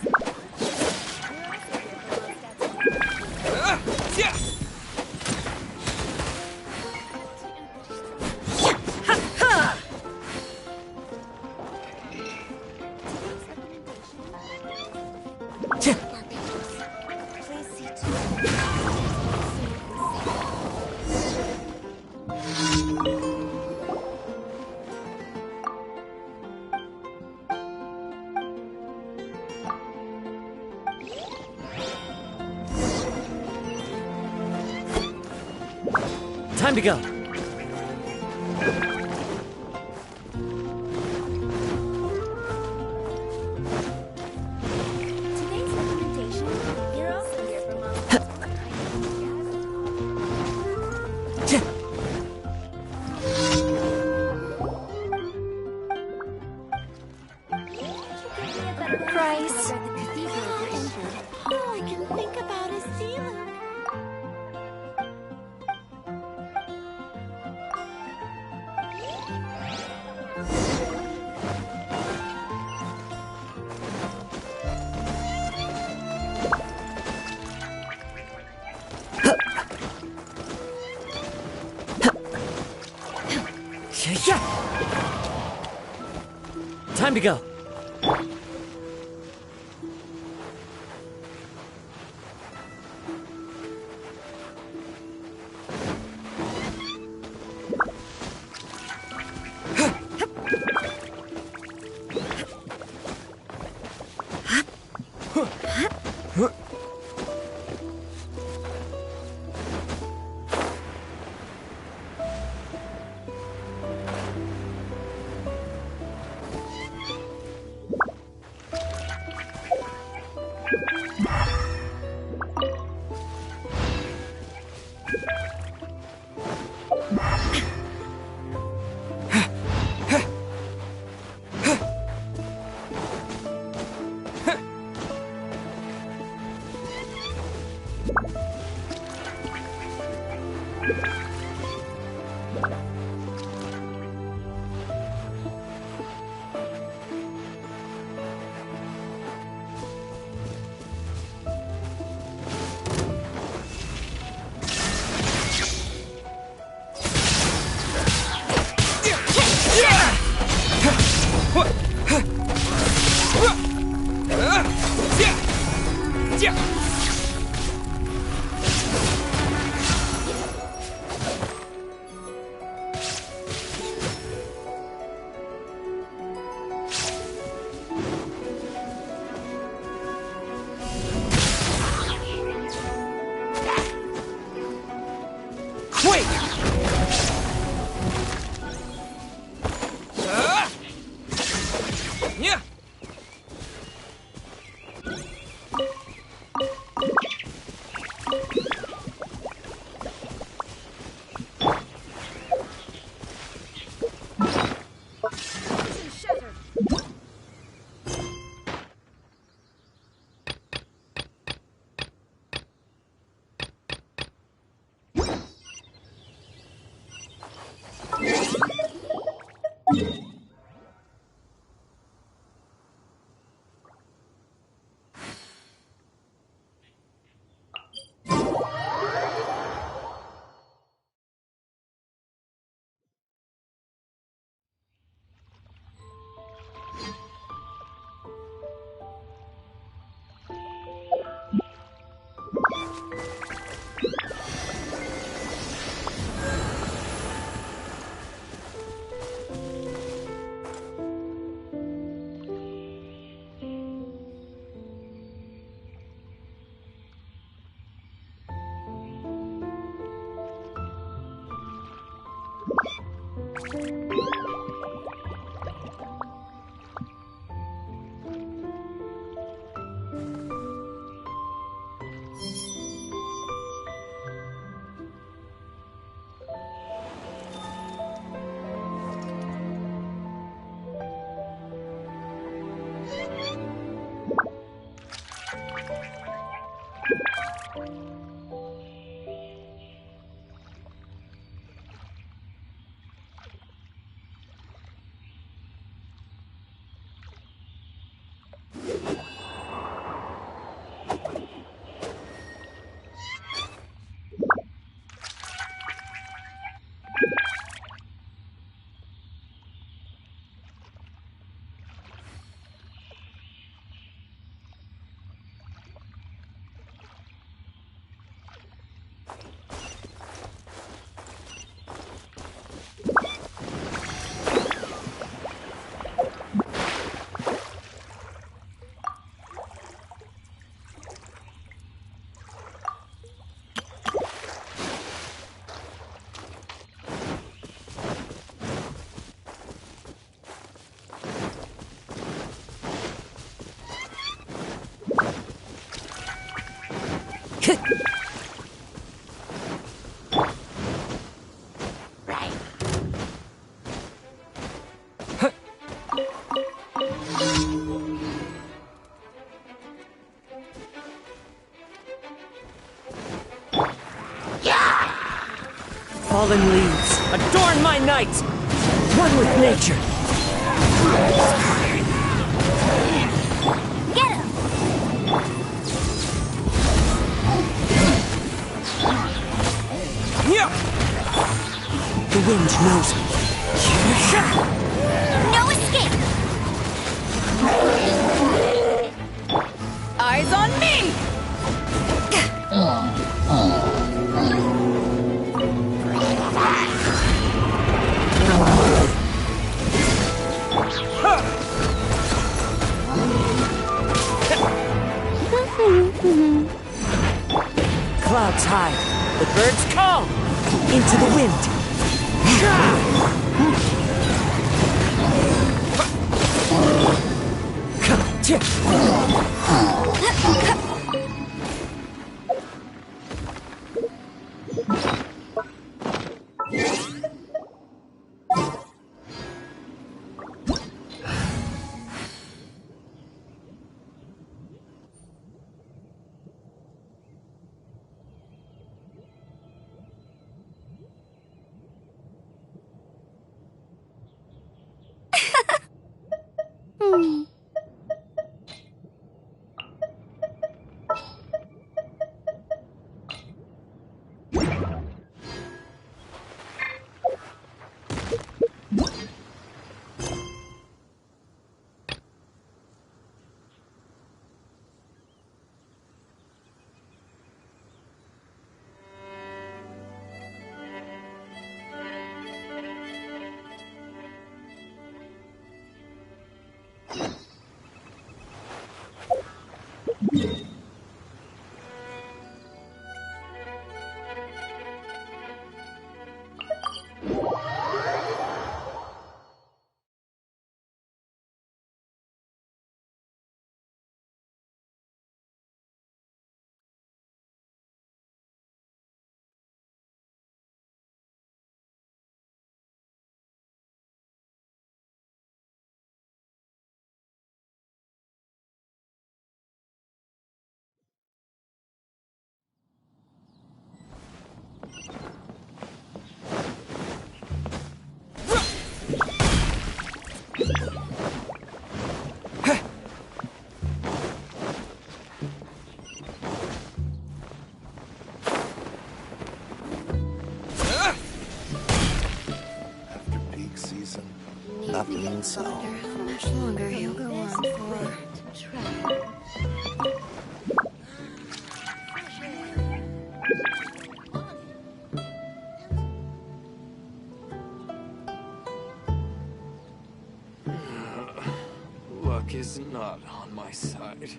Time to go. Today's recommendation. You're also here for Price. All I can think about is Zila. Time to go. Fallen leaves, adorn my night! One with nature! Get him! The wind knows me. No escape! Eyes on me! Clouds high, the birds call! Into the wind! Nothing so. How much longer he'll go on for? Luck is not on my side.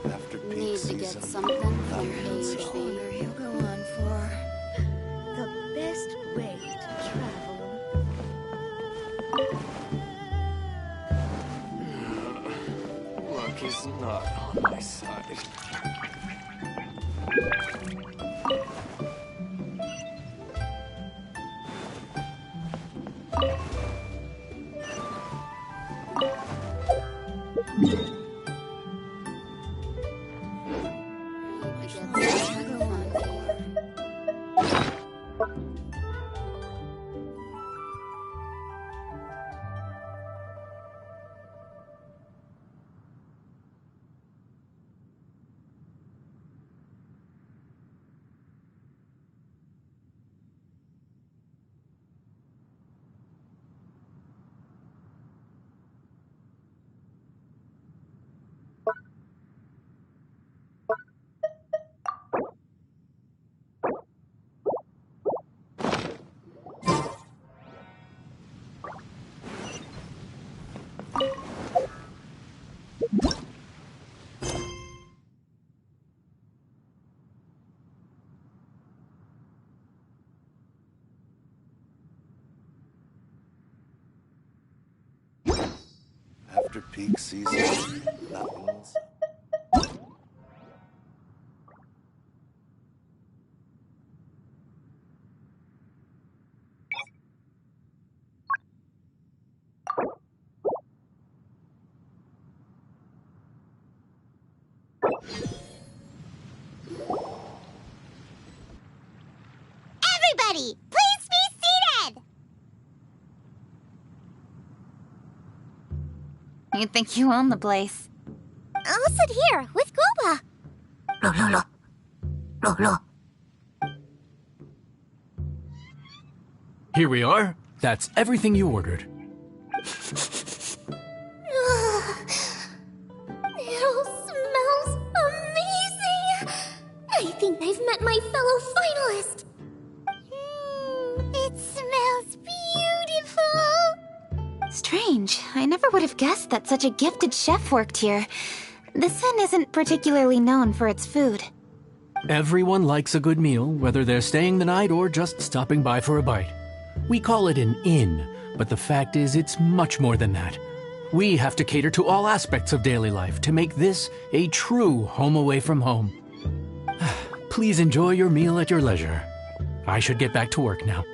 After peak Need to season, get something for nothing so. longer he'll go on for. The best way to travel. Luck is not on my side. After peak season, that means... Everybody, please be seated! You think you own the place? I'll sit here with Guoba. Here we are. That's everything you ordered. It all smells amazing. I think I've met my fellow finalist. It smells beautiful. Strange. I never would have guessed that such a gifted chef worked here. This inn isn't particularly known for its food. Everyone likes a good meal, whether they're staying the night or just stopping by for a bite. We call it an inn, but the fact is it's much more than that. We have to cater to all aspects of daily life to make this a true home away from home. Please enjoy your meal at your leisure. I should get back to work now.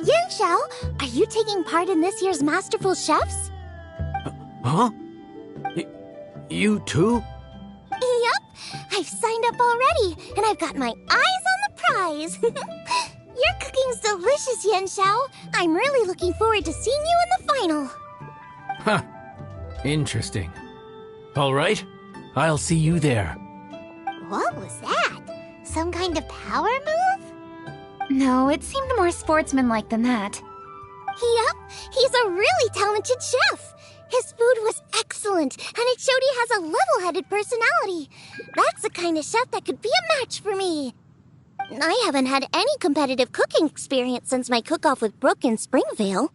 Yan Xiao, are you taking part in this year's Masterful Chefs? Huh? You too? Yup, I've signed up already, and I've got my eyes on the prize. Your cooking's delicious, Yan Xiao. I'm really looking forward to seeing you in the final. Huh. Interesting. All right, I'll see you there. What was that? Some kind of power move? No, it seemed more sportsmanlike than that. Yup, he's a really talented chef. His food was excellent, and it showed he has a level-headed personality. That's the kind of chef that could be a match for me. I haven't had any competitive cooking experience since my cook-off with Brooke in Springvale.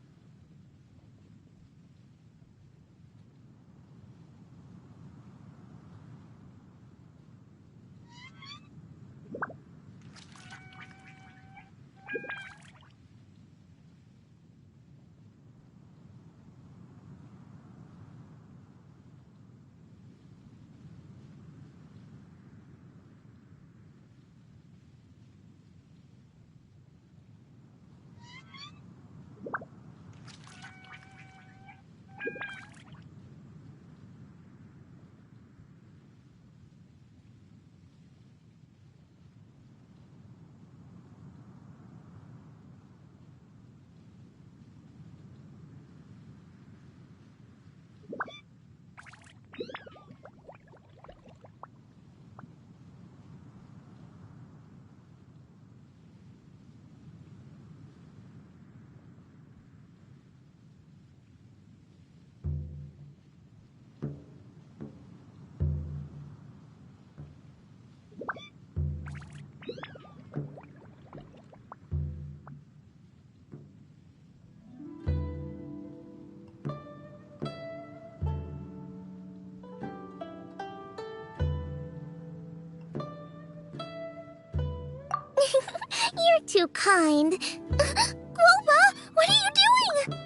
You're too kind. Guoba, what are you doing?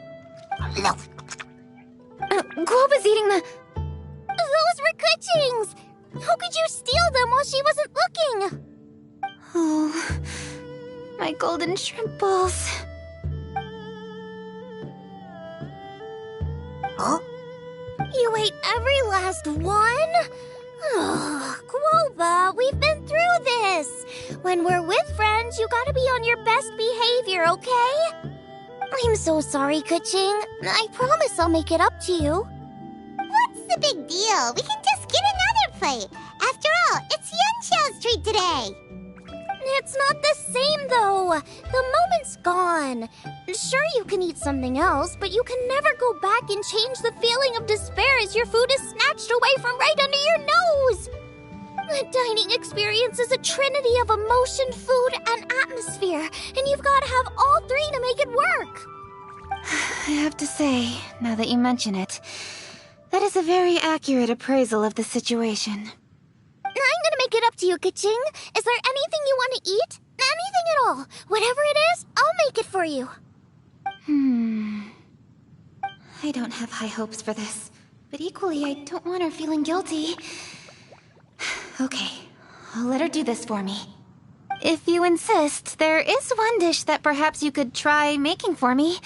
Guoba's eating the... Those were Kuching's! How could you steal them while she wasn't looking? Oh, my golden shrimp balls. You ate every last one? Ugh, Quoba, we've been through this. When we're with friends, you gotta be on your best behavior, okay? I'm so sorry, Kuching. I promise I'll make it up to you. What's the big deal? We can just get another plate. After all, it's Yunxiao's treat today. It's not the same, though. The moment's gone. Sure, you can eat something else, but you can never go back and change the feeling of despair as your food is snatched away from right under your nose. The dining experience is a trinity of emotion, food, and atmosphere, and you've got to have all three to make it work. I have to say, now that you mention it, that is a very accurate appraisal of the situation. I'm gonna make it up to you, Kaching. Is there anything you want to eat? Anything at all. Whatever it is, I'll make it for you. I don't have high hopes for this, but equally I don't want her feeling guilty. Okay, I'll let her do this for me. If you insist, there is one dish that perhaps you could try making for me.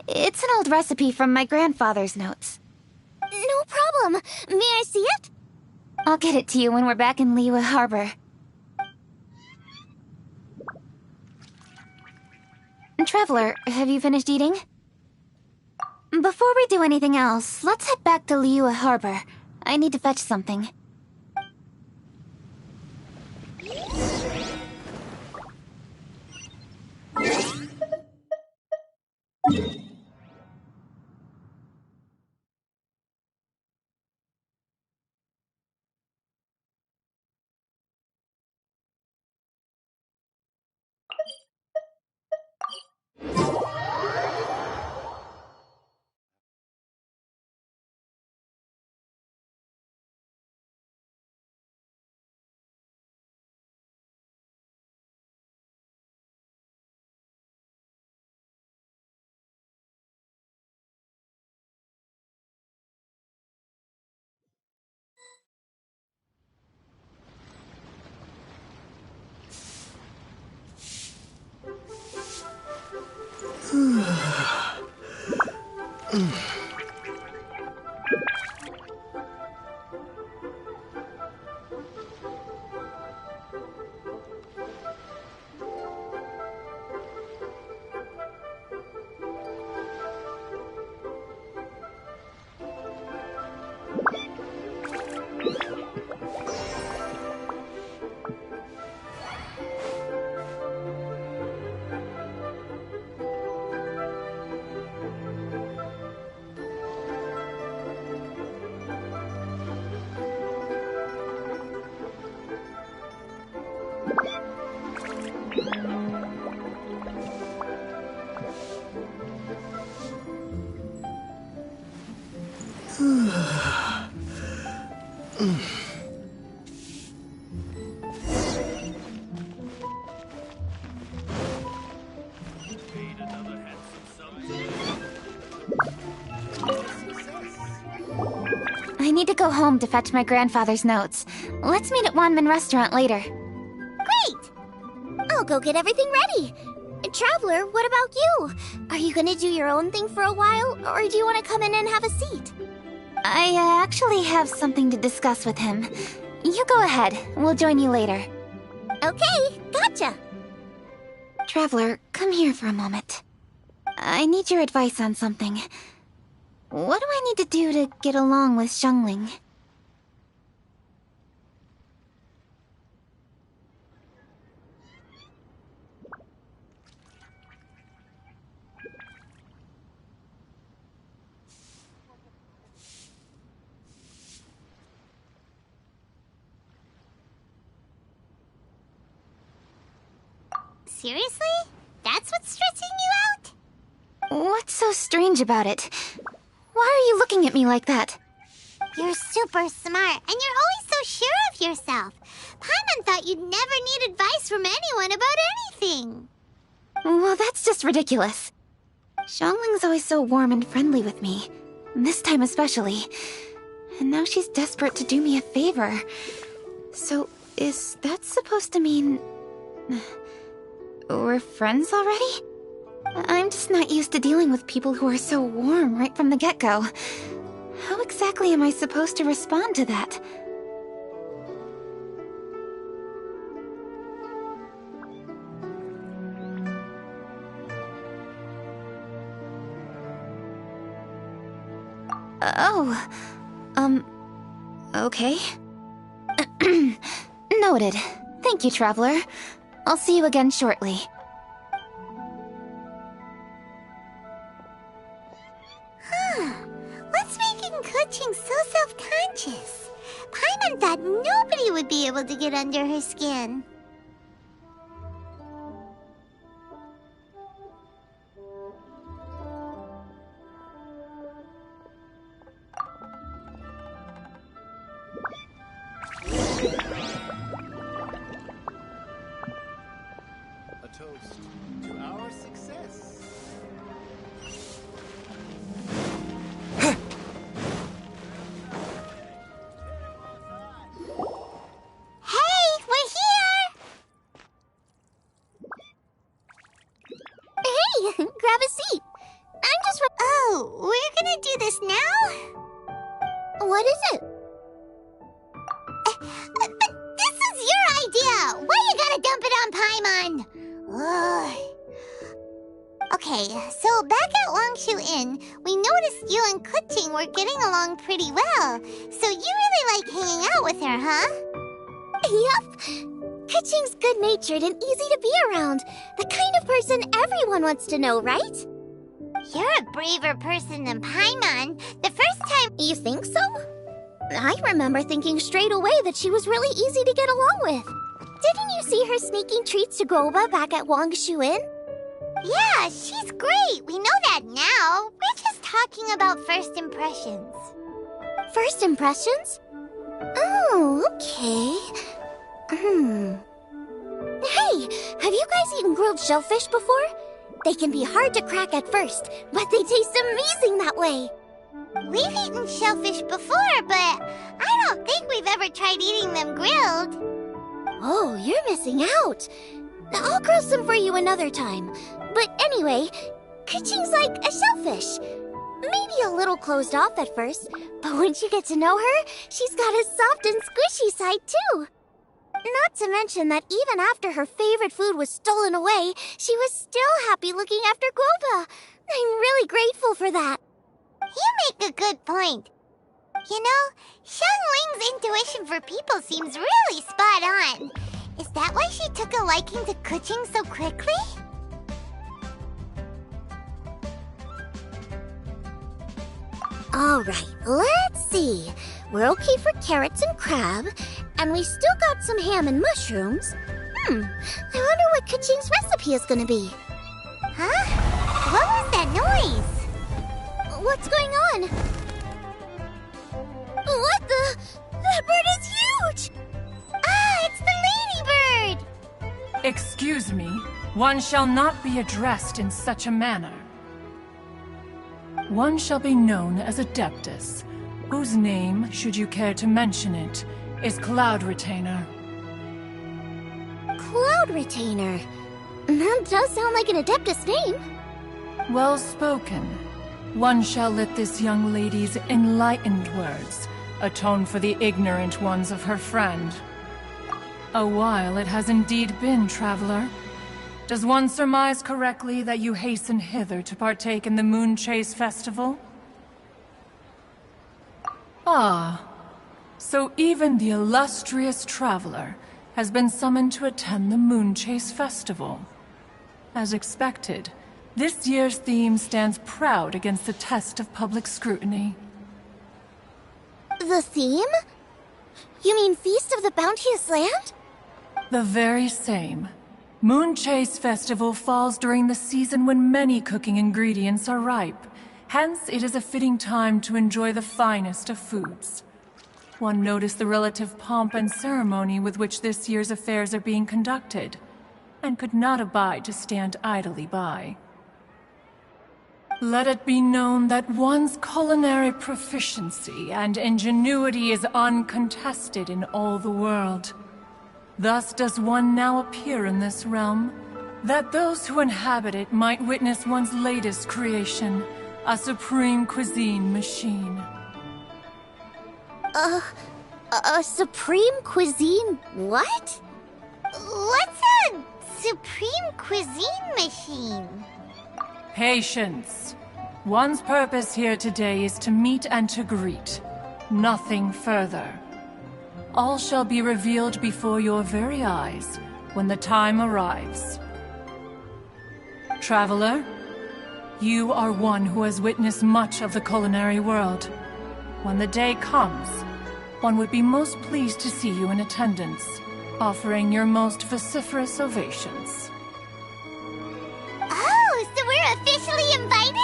It's an old recipe from my grandfather's notes. No problem. May I see it? I'll get it to you when we're back in Liyue Harbor. Traveler, have you finished eating? Before we do anything else, let's head back to Liyue Harbor. I need to fetch something. I need to go home to fetch my grandfather's notes. Let's meet at Wanman Restaurant later. Great! I'll go get everything ready. Traveler, what about you? Are you gonna do your own thing for a while, or do you want to come in and have a seat? I actually have something to discuss with him. You go ahead. We'll join you later. Okay, gotcha. Traveler, come here for a moment. I need your advice on something. What do I need to do to get along with Xiangling? Seriously? That's what's stressing you out? What's so strange about it? Why are you looking at me like that? You're super smart, and you're always so sure of yourself. Paimon thought you'd never need advice from anyone about anything. Well, that's just ridiculous. Xiangling's always so warm and friendly with me. This time especially. And now she's desperate to do me a favor. So, is that supposed to mean... we're friends already? I'm just not used to dealing with people who are so warm right from the get-go. How exactly am I supposed to respond to that? Oh, okay. Noted. Thank you, Traveler. I'll see you again shortly. What's making Kuching so self-conscious? Paimon thought nobody would be able to get under her skin. A toast to our success. Hey, we're here! Hey, grab a seat. I'm just... Oh, we're gonna do this now? What is it? But this is your idea! Why you gotta dump it on Paimon? Ugh. Okay, so back at Longshu Inn, we noticed you and Kuching were getting along pretty well. So you really like hanging out with her, huh? Yup. Kuching's good-natured and easy to be around. The kind of person everyone wants to know, right? You're a braver person than Paimon. The first time... You think so? I remember thinking straight away that she was really easy to get along with. Didn't you see her sneaking treats to Groba back at Longshu Inn? Yeah, she's great. We know that now. We're just talking about first impressions. First impressions? Oh, okay. Hey, have you guys eaten grilled shellfish before? They can be hard to crack at first, but they taste amazing that way. We've eaten shellfish before, but I don't think we've ever tried eating them grilled. Oh, you're missing out. I'll grill some for you another time. But anyway, Kuching's like a shellfish. Maybe a little closed off at first, but once you get to know her, she's got a soft and squishy side too. Not to mention that even after her favorite food was stolen away, she was still happy looking after Groba. I'm really grateful for that. You make a good point. You know, Xiangling's intuition for people seems really spot on. Is that why she took a liking to Kuching so quickly? Alright, let's see. We're okay for carrots and crab, and we still got some ham and mushrooms. I wonder what Kuching's recipe is gonna be. Huh? What was that noise? What's going on? What the? That bird is huge! Ah, it's the ladybird! Excuse me, one shall not be addressed in such a manner. One shall be known as Adeptus, whose name, should you care to mention it, is Cloud Retainer. Cloud Retainer? That does sound like an Adeptus name. Well spoken. One shall let this young lady's enlightened words atone for the ignorant ones of her friend. A while it has indeed been, traveler. Does one surmise correctly that you hasten hither to partake in the Moon Chase Festival? Ah, so even the illustrious traveler has been summoned to attend the Moon Chase Festival. As expected, this year's theme stands proud against the test of public scrutiny. The theme? You mean Feast of the Bounteous Land? The very same. Moon Chase Festival falls during the season when many cooking ingredients are ripe. Hence, it is a fitting time to enjoy the finest of foods. One noticed the relative pomp and ceremony with which this year's affairs are being conducted, and could not abide to stand idly by. Let it be known that one's culinary proficiency and ingenuity is uncontested in all the world. Thus does one now appear in this realm, that those who inhabit it might witness one's latest creation, a supreme cuisine machine. A supreme cuisine what? What's a supreme cuisine machine? Patience. One's purpose here today is to meet and to greet. Nothing further. All shall be revealed before your very eyes when the time arrives. Traveler, you are one who has witnessed much of the culinary world. When the day comes, one would be most pleased to see you in attendance, offering your most vociferous ovations. Oh, so we're officially invited?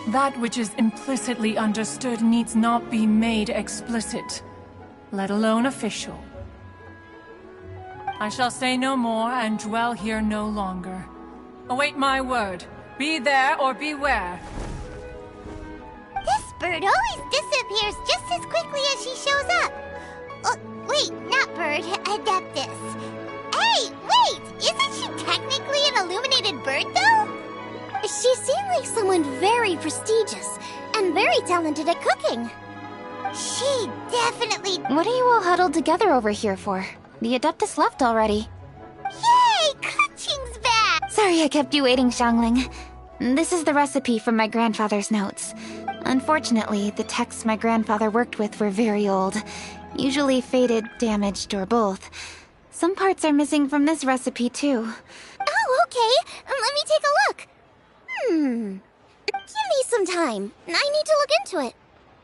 That which is implicitly understood needs not be made explicit, let alone official. I shall say no more and dwell here no longer. Await my word. Be there or beware. This bird always disappears just as quickly as she shows up. Oh, wait, not bird, Adeptus. Hey, wait! Isn't she technically an illuminated bird, though? She seemed like someone very prestigious and very talented at cooking. She definitely... What are you all huddled together over here for? The Adeptus left already. Yay! Kuching's back! Sorry I kept you waiting, Xiangling. This is the recipe from my grandfather's notes. Unfortunately, the texts my grandfather worked with were very old. Usually faded, damaged, or both. Some parts are missing from this recipe, too. Oh, okay. Let me take a look. Give me some time. I need to look into it.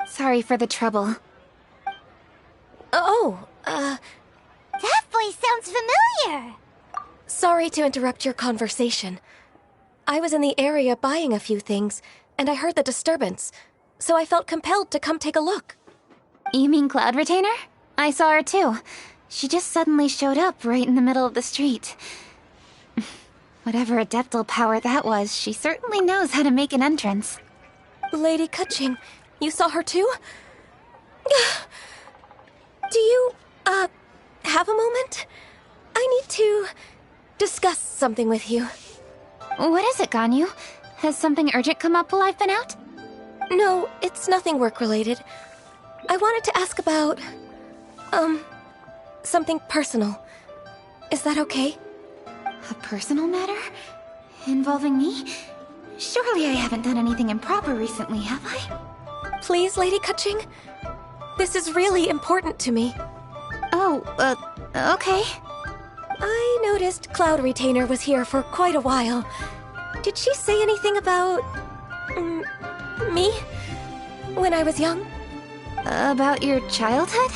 Sorry for the trouble. That voice sounds familiar. Sorry to interrupt your conversation. I was in the area buying a few things, and I heard the disturbance, so I felt compelled to come take a look. You mean Cloud Retainer? I saw her too. She just suddenly showed up right in the middle of the street. Whatever adeptal power that was, she certainly knows how to make an entrance. Lady Kuching, you saw her too? Do you, have a moment? I need to discuss something with you. What is it, Ganyu? Has something urgent come up while I've been out? No, it's nothing work-related. I wanted to ask about, something personal. Is that okay? A personal matter? Involving me? Surely I haven't done anything improper recently, have I? Please, Lady Kuching. This is really important to me. Oh, okay. I noticed Cloud Retainer was here for quite a while. Did she say anything about... me? When I was young? About your childhood?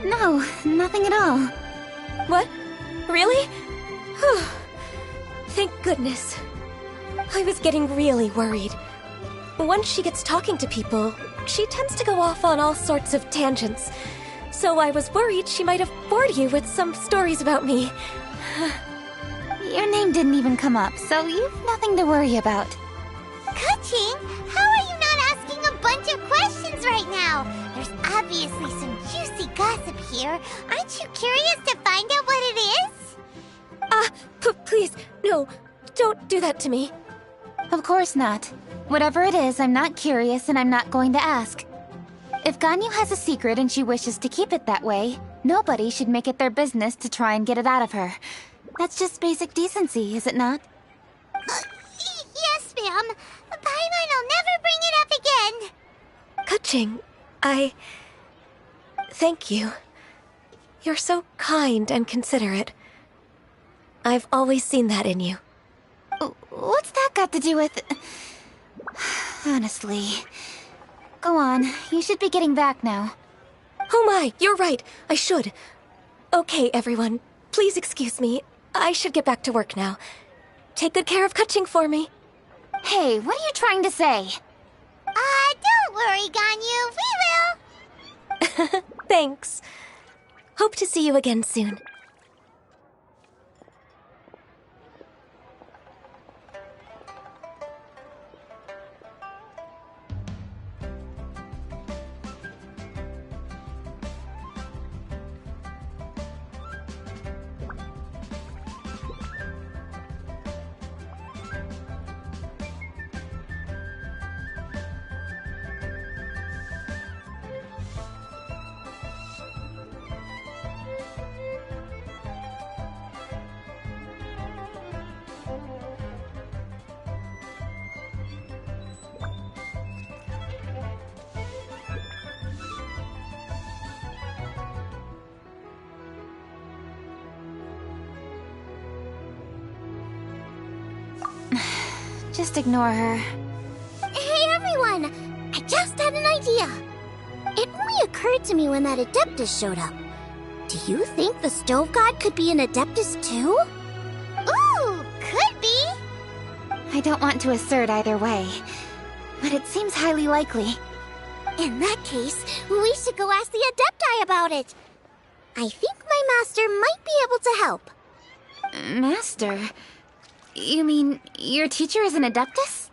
No, nothing at all. What? Really? Thank goodness. I was getting really worried. Once she gets talking to people, she tends to go off on all sorts of tangents. So I was worried she might have bored you with some stories about me. Your name didn't even come up, so you've nothing to worry about. Kuching, how are you not asking a bunch of questions right now? There's obviously some juicy gossip here. Aren't you curious to find out what it is? Please, no, don't do that to me. Of course not. Whatever it is, I'm not curious and I'm not going to ask. If Ganyu has a secret and she wishes to keep it that way, nobody should make it their business to try and get it out of her. That's just basic decency, is it not? Yes, ma'am. Paimon will never bring it up again. Kuching, thank you. You're so kind and considerate. I've always seen that in you. What's that got to do with... Honestly. Go on, you should be getting back now. Oh my, you're right, I should. Okay, everyone, please excuse me. I should get back to work now. Take good care of Kuching for me. Hey, what are you trying to say? Don't worry, Ganyu, we will. Thanks. Hope to see you again soon. Just ignore her. Hey everyone! I just had an idea! It only occurred to me when that Adeptus showed up. Do you think the Stove God could be an Adeptus too? Ooh, could be! I don't want to assert either way, but it seems highly likely. In that case, we should go ask the Adepti about it. I think my master might be able to help. Master? You mean your teacher is an Adeptus?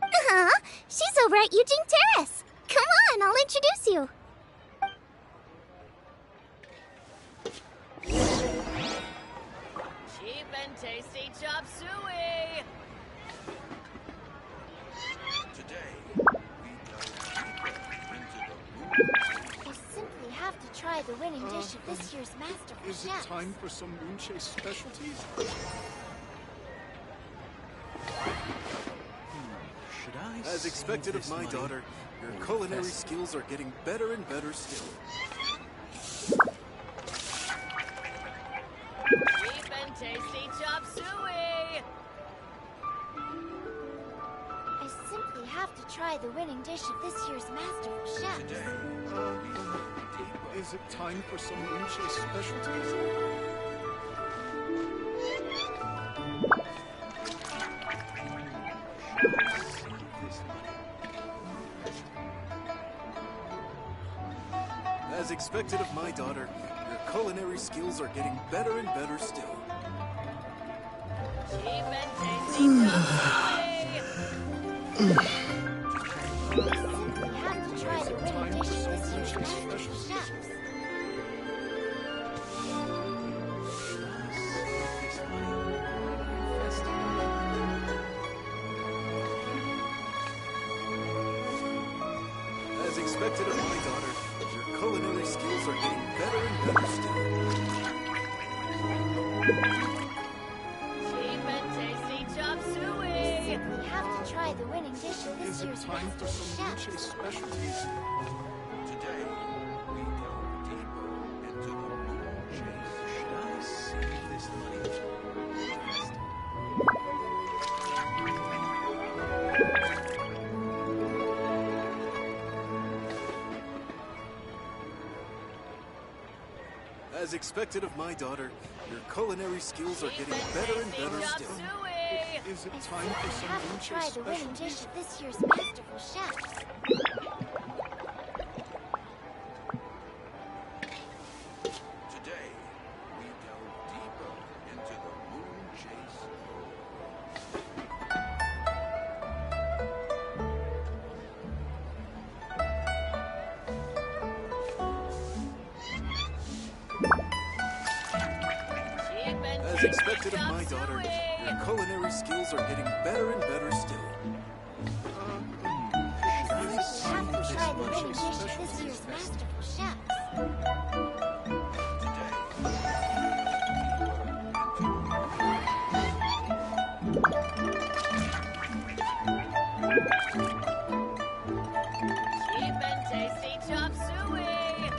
Uh-huh. She's over at Eugene Terrace. Come on, I'll introduce you. Cheap and tasty chop suey! You simply have to try the winning dish of this year's Masterful Is it Chefs. time for some Moon Chase specialties? Should I? As expected of my daughter, your culinary skills are getting better and better still. Cheap and tasty chop suey! I simply have to try the winning dish of this year's Masterful Chefs. Is it time for some Moon Chase specialties? As expected of my daughter, your culinary skills are getting better and better still. Cheap and tasty chop suey! You have to try the winning dish of this year's Masterful Chefs. As expected of my daughter, your culinary skills are getting better and better still. Cheap and tasty chop suey! You have to try the winning dish of this Is it year's time for Masterful some Moon Chefs. Chase specialties? Today, we delve deeper into the Moon Chase. Should I save this money? As expected of my daughter, your culinary skills are getting better and better still. Is it time for some Have Moon to try Chase the winning dish specialties? of this year's Masterful Chefs. Today, we delve deeper into the Moon Chase. As expected of my daughter, your culinary skills are getting better and better still. Have to try the winning dish of this year's Masterful Chefs. Cheap and tasty chop suey!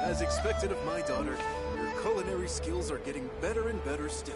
As expected of my daughter, your culinary skills are getting better and better still.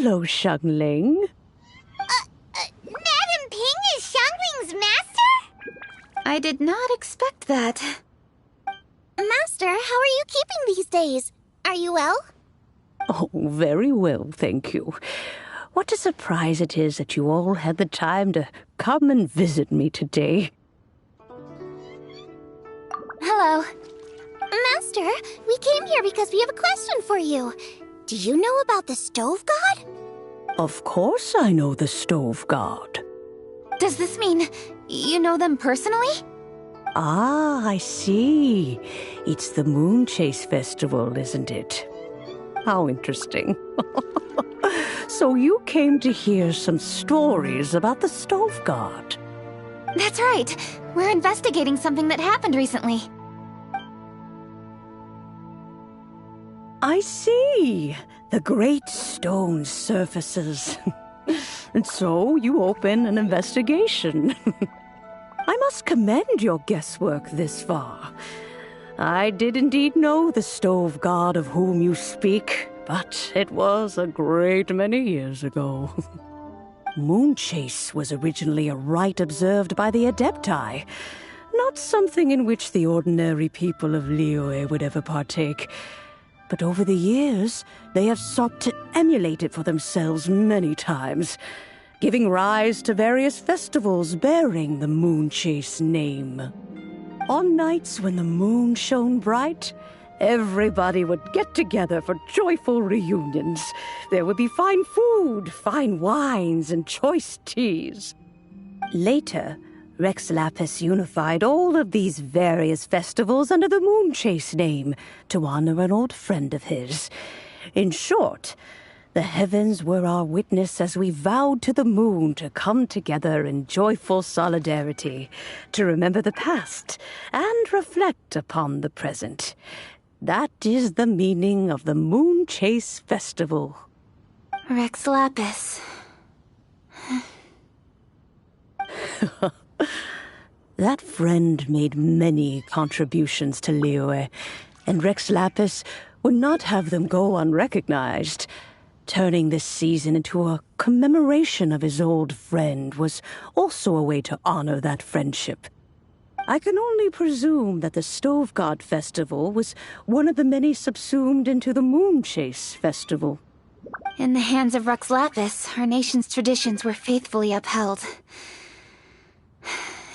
Hello, Xiangling. Madam Ping is Xiangling's master? I did not expect that. Master, how are you keeping these days? Are you well? Oh, very well, thank you. What a surprise it is that you all had the time to come and visit me today. Hello. Master, we came here because we have a question for you. Do you know about the Stove God? Of course I know the Stove God. Does this mean you know them personally? Ah, I see. It's the Moon Chase Festival, isn't it? How interesting. So you came to hear some stories about the Stove God. That's right. We're investigating something that happened recently. I see. The great stone surfaces. And so you open an investigation. I must commend your guesswork this far. I did indeed know the Stove God of whom you speak, but it was a great many years ago. Moon Chase was originally a rite observed by the Adepti, not something in which the ordinary people of Liyue would ever partake. But over the years, they have sought to emulate it for themselves many times, giving rise to various festivals bearing the Moon Chase name. On nights when the moon shone bright, everybody would get together for joyful reunions. There would be fine food, fine wines, and choice teas. Later, Rex Lapis unified all of these various festivals under the Moon Chase name to honor an old friend of his. In short, The heavens were our witness as we vowed to the moon to come together in joyful solidarity, to remember the past and reflect upon the present. That is the meaning of the Moon Chase Festival. Rex Lapis. That friend made many contributions to Liyue, and Rex Lapis would not have them go unrecognized. Turning this season into a commemoration of his old friend was also a way to honor that friendship. I can only presume that the Stove God Festival was one of the many subsumed into the Moon Chase Festival. In the hands of Rex Lapis, our nation's traditions were faithfully upheld.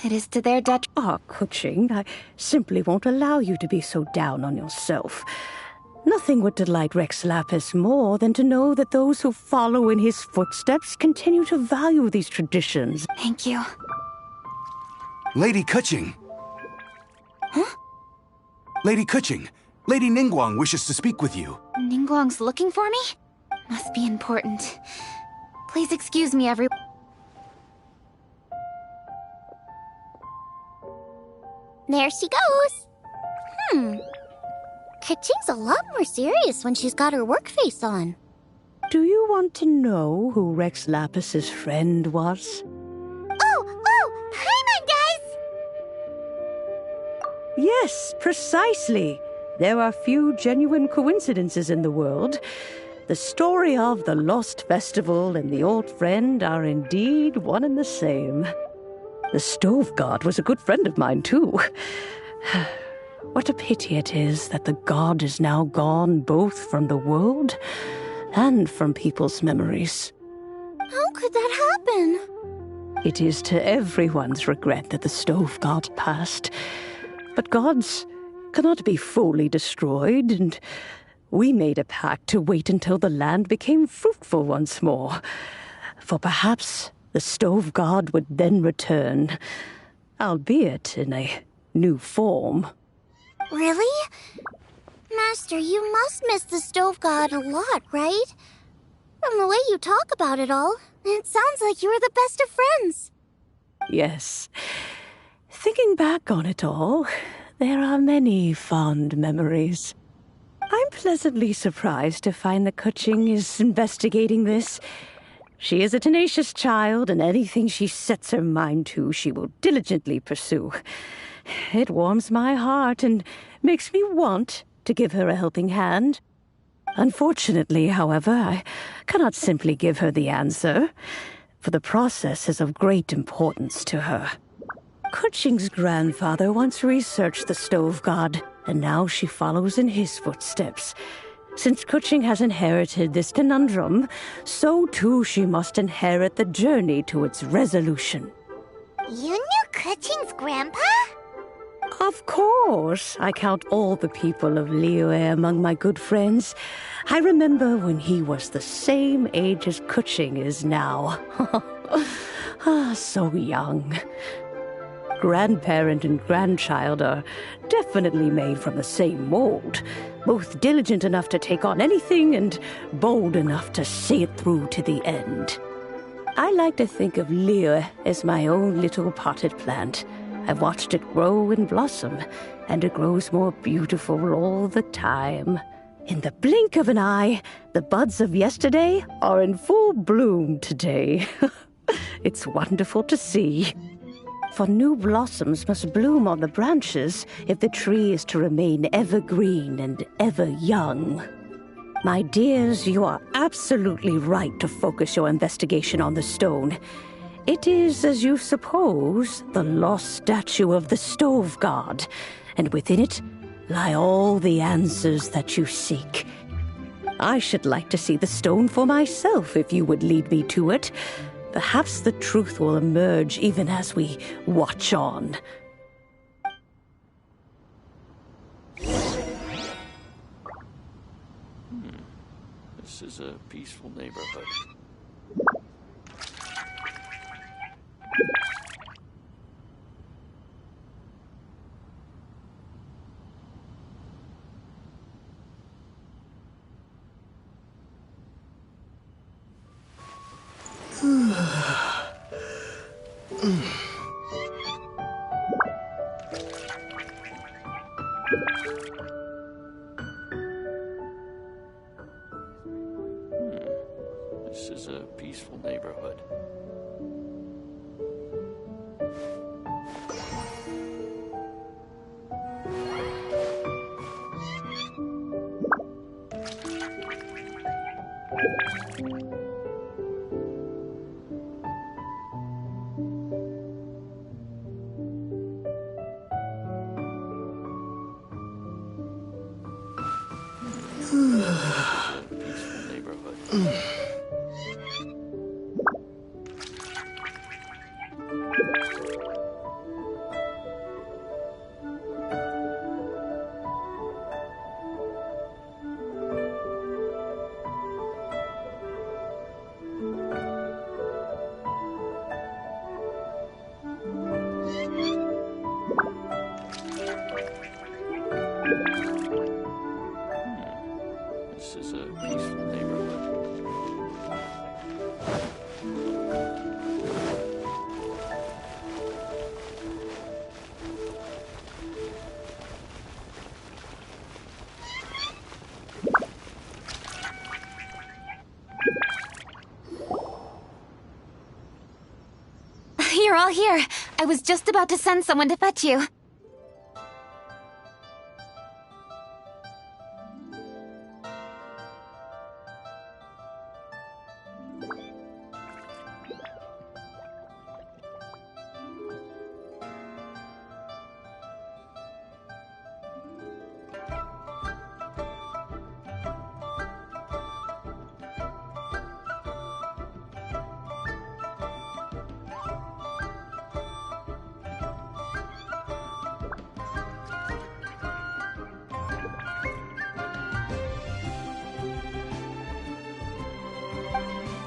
It is to their detriment. Ah, Kuching, I simply won't allow you to be so down on yourself. Nothing would delight Rex Lapis more than to know that those who follow in his footsteps continue to value these traditions. Thank you. Lady Kuching! Huh? Lady Kuching, Lady Ningguang wishes to speak with you. Ningguang's looking for me? Must be important. Please excuse me, everyone. There she goes. Kaching's a lot more serious when she's got her work face on. Do you want to know who Rex Lapis's friend was? Oh! Hi, my guys! Yes, precisely. There are few genuine coincidences in the world. The story of the Lost Festival and the old friend are indeed one and the same. The Stove God was a good friend of mine, too. What a pity it is that the god is now gone both from the world and from people's memories. How could that happen? It is to everyone's regret that the Stove God passed. But gods cannot be fully destroyed, and we made a pact to wait until the land became fruitful once more. For perhaps the Stove God would then return, albeit in a new form. Really? Master, you must miss the Stove God a lot, right? From the way you talk about it all, it sounds like you were the best of friends. Yes. Thinking back on it all, there are many fond memories. I'm pleasantly surprised to find that Kuching is investigating this. She is a tenacious child, and anything she sets her mind to, she will diligently pursue. It warms my heart and makes me want to give her a helping hand. Unfortunately, however, I cannot simply give her the answer, for the process is of great importance to her. Kuching's grandfather once researched the Stove God, and now she follows in his footsteps. Since Kuching has inherited this conundrum, so too she must inherit the journey to its resolution. You knew Kuching's grandpa? Of course. I count all the people of Liyue among my good friends. I remember when he was the same age as Kuching is now. So young. Grandparent and grandchild are definitely made from the same mold. Both diligent enough to take on anything and bold enough to see it through to the end. I like to think of Liyue as my own little potted plant. I've watched it grow and blossom, and it grows more beautiful all the time. In the blink of an eye, the buds of yesterday are in full bloom today. It's wonderful to see. For new blossoms must bloom on the branches if the tree is to remain evergreen and ever young. My dears, you are absolutely right to focus your investigation on the stone. It is, as you suppose, the lost statue of the Stove God, and within it lie all the answers that you seek. I should like to see the stone for myself if you would lead me to it. Perhaps the truth will emerge even as we watch on. This is a peaceful neighborhood. This is a peaceful neighborhood. Peaceful neighborhood. This is a peaceful neighborhood. You're all here. I was just about to send someone to fetch you.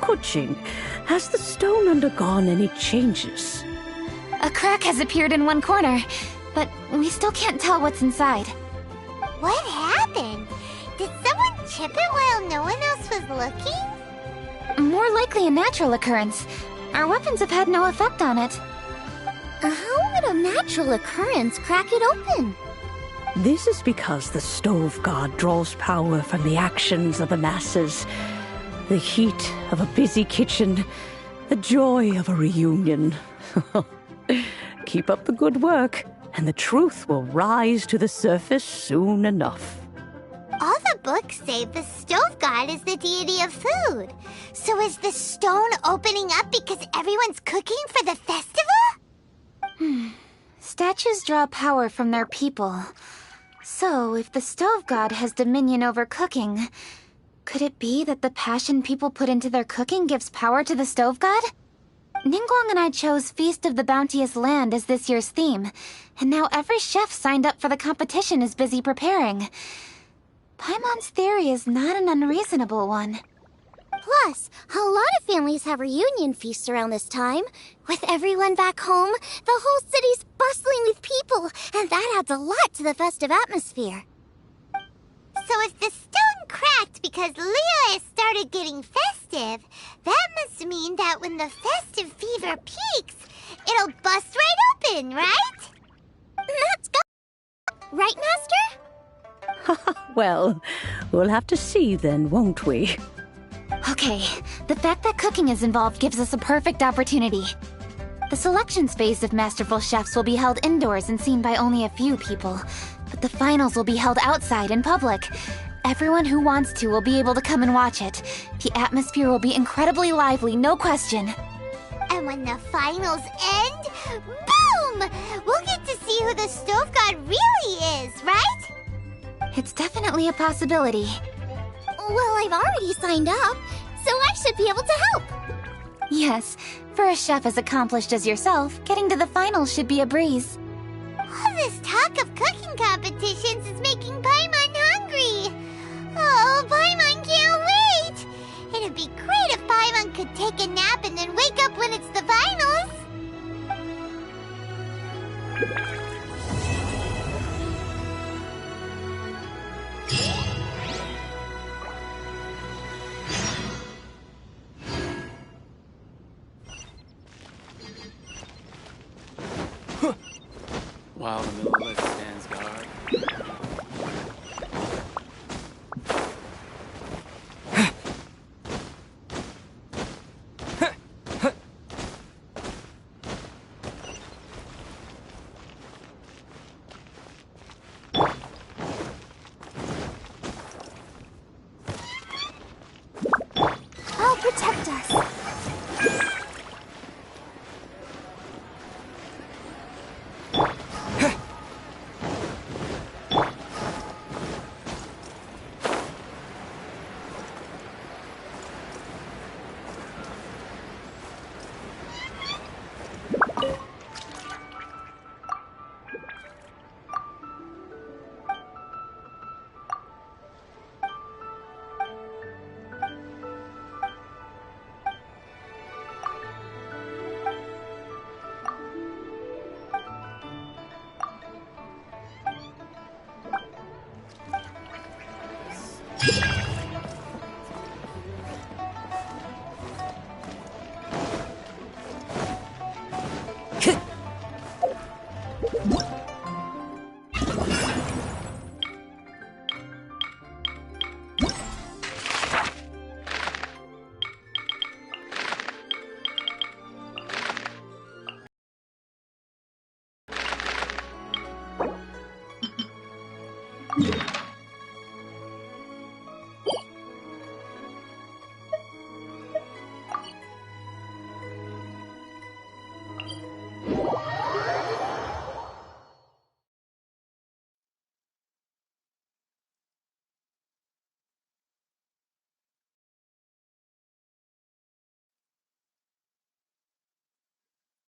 Kuching, has the stone undergone any changes? A crack has appeared in one corner, but we still can't tell what's inside. What happened? Did someone chip it while no one else was looking? More likely a natural occurrence. Our weapons have had no effect on it. How would a natural occurrence crack it open? This is because the stove god draws power from the actions of the masses. The heat of a busy kitchen, the joy of a reunion. Keep up the good work, and the truth will rise to the surface soon enough. All the books say the stove god is the deity of food. So is the stone opening up because everyone's cooking for the festival? Statues draw power from their people. So, if the stove god has dominion over cooking, could it be that the passion people put into their cooking gives power to the stove god? Ningguang and I chose Feast of the Bounteous Land as this year's theme, and now every chef signed up for the competition is busy preparing. Paimon's theory is not an unreasonable one. Plus, a lot of families have reunion feasts around this time. With everyone back home, the whole city's bustling with people, and that adds a lot to the festive atmosphere. So if the stone cracked because Leo started getting festive, that must mean that when the festive fever peaks, it'll bust right open, right? Let's go! Right, Master? Well, we'll have to see then, won't we? Okay, the fact that cooking is involved gives us a perfect opportunity. The selections phase of Masterful Chefs will be held indoors and seen by only a few people, but the finals will be held outside in public. Everyone who wants to will be able to come and watch it. The atmosphere will be incredibly lively, no question. And when the finals end, boom! We'll get to see who the stove god really is, right? It's definitely a possibility. Well, I've already signed up, so I should be able to help. Yes, for a chef as accomplished as yourself, getting to the finals should be a breeze. All this talk of cooking competitions is making Paimon hungry. Oh, Paimon can't wait! It'd be great if Paimon could take a nap and then wake up when it's the finals.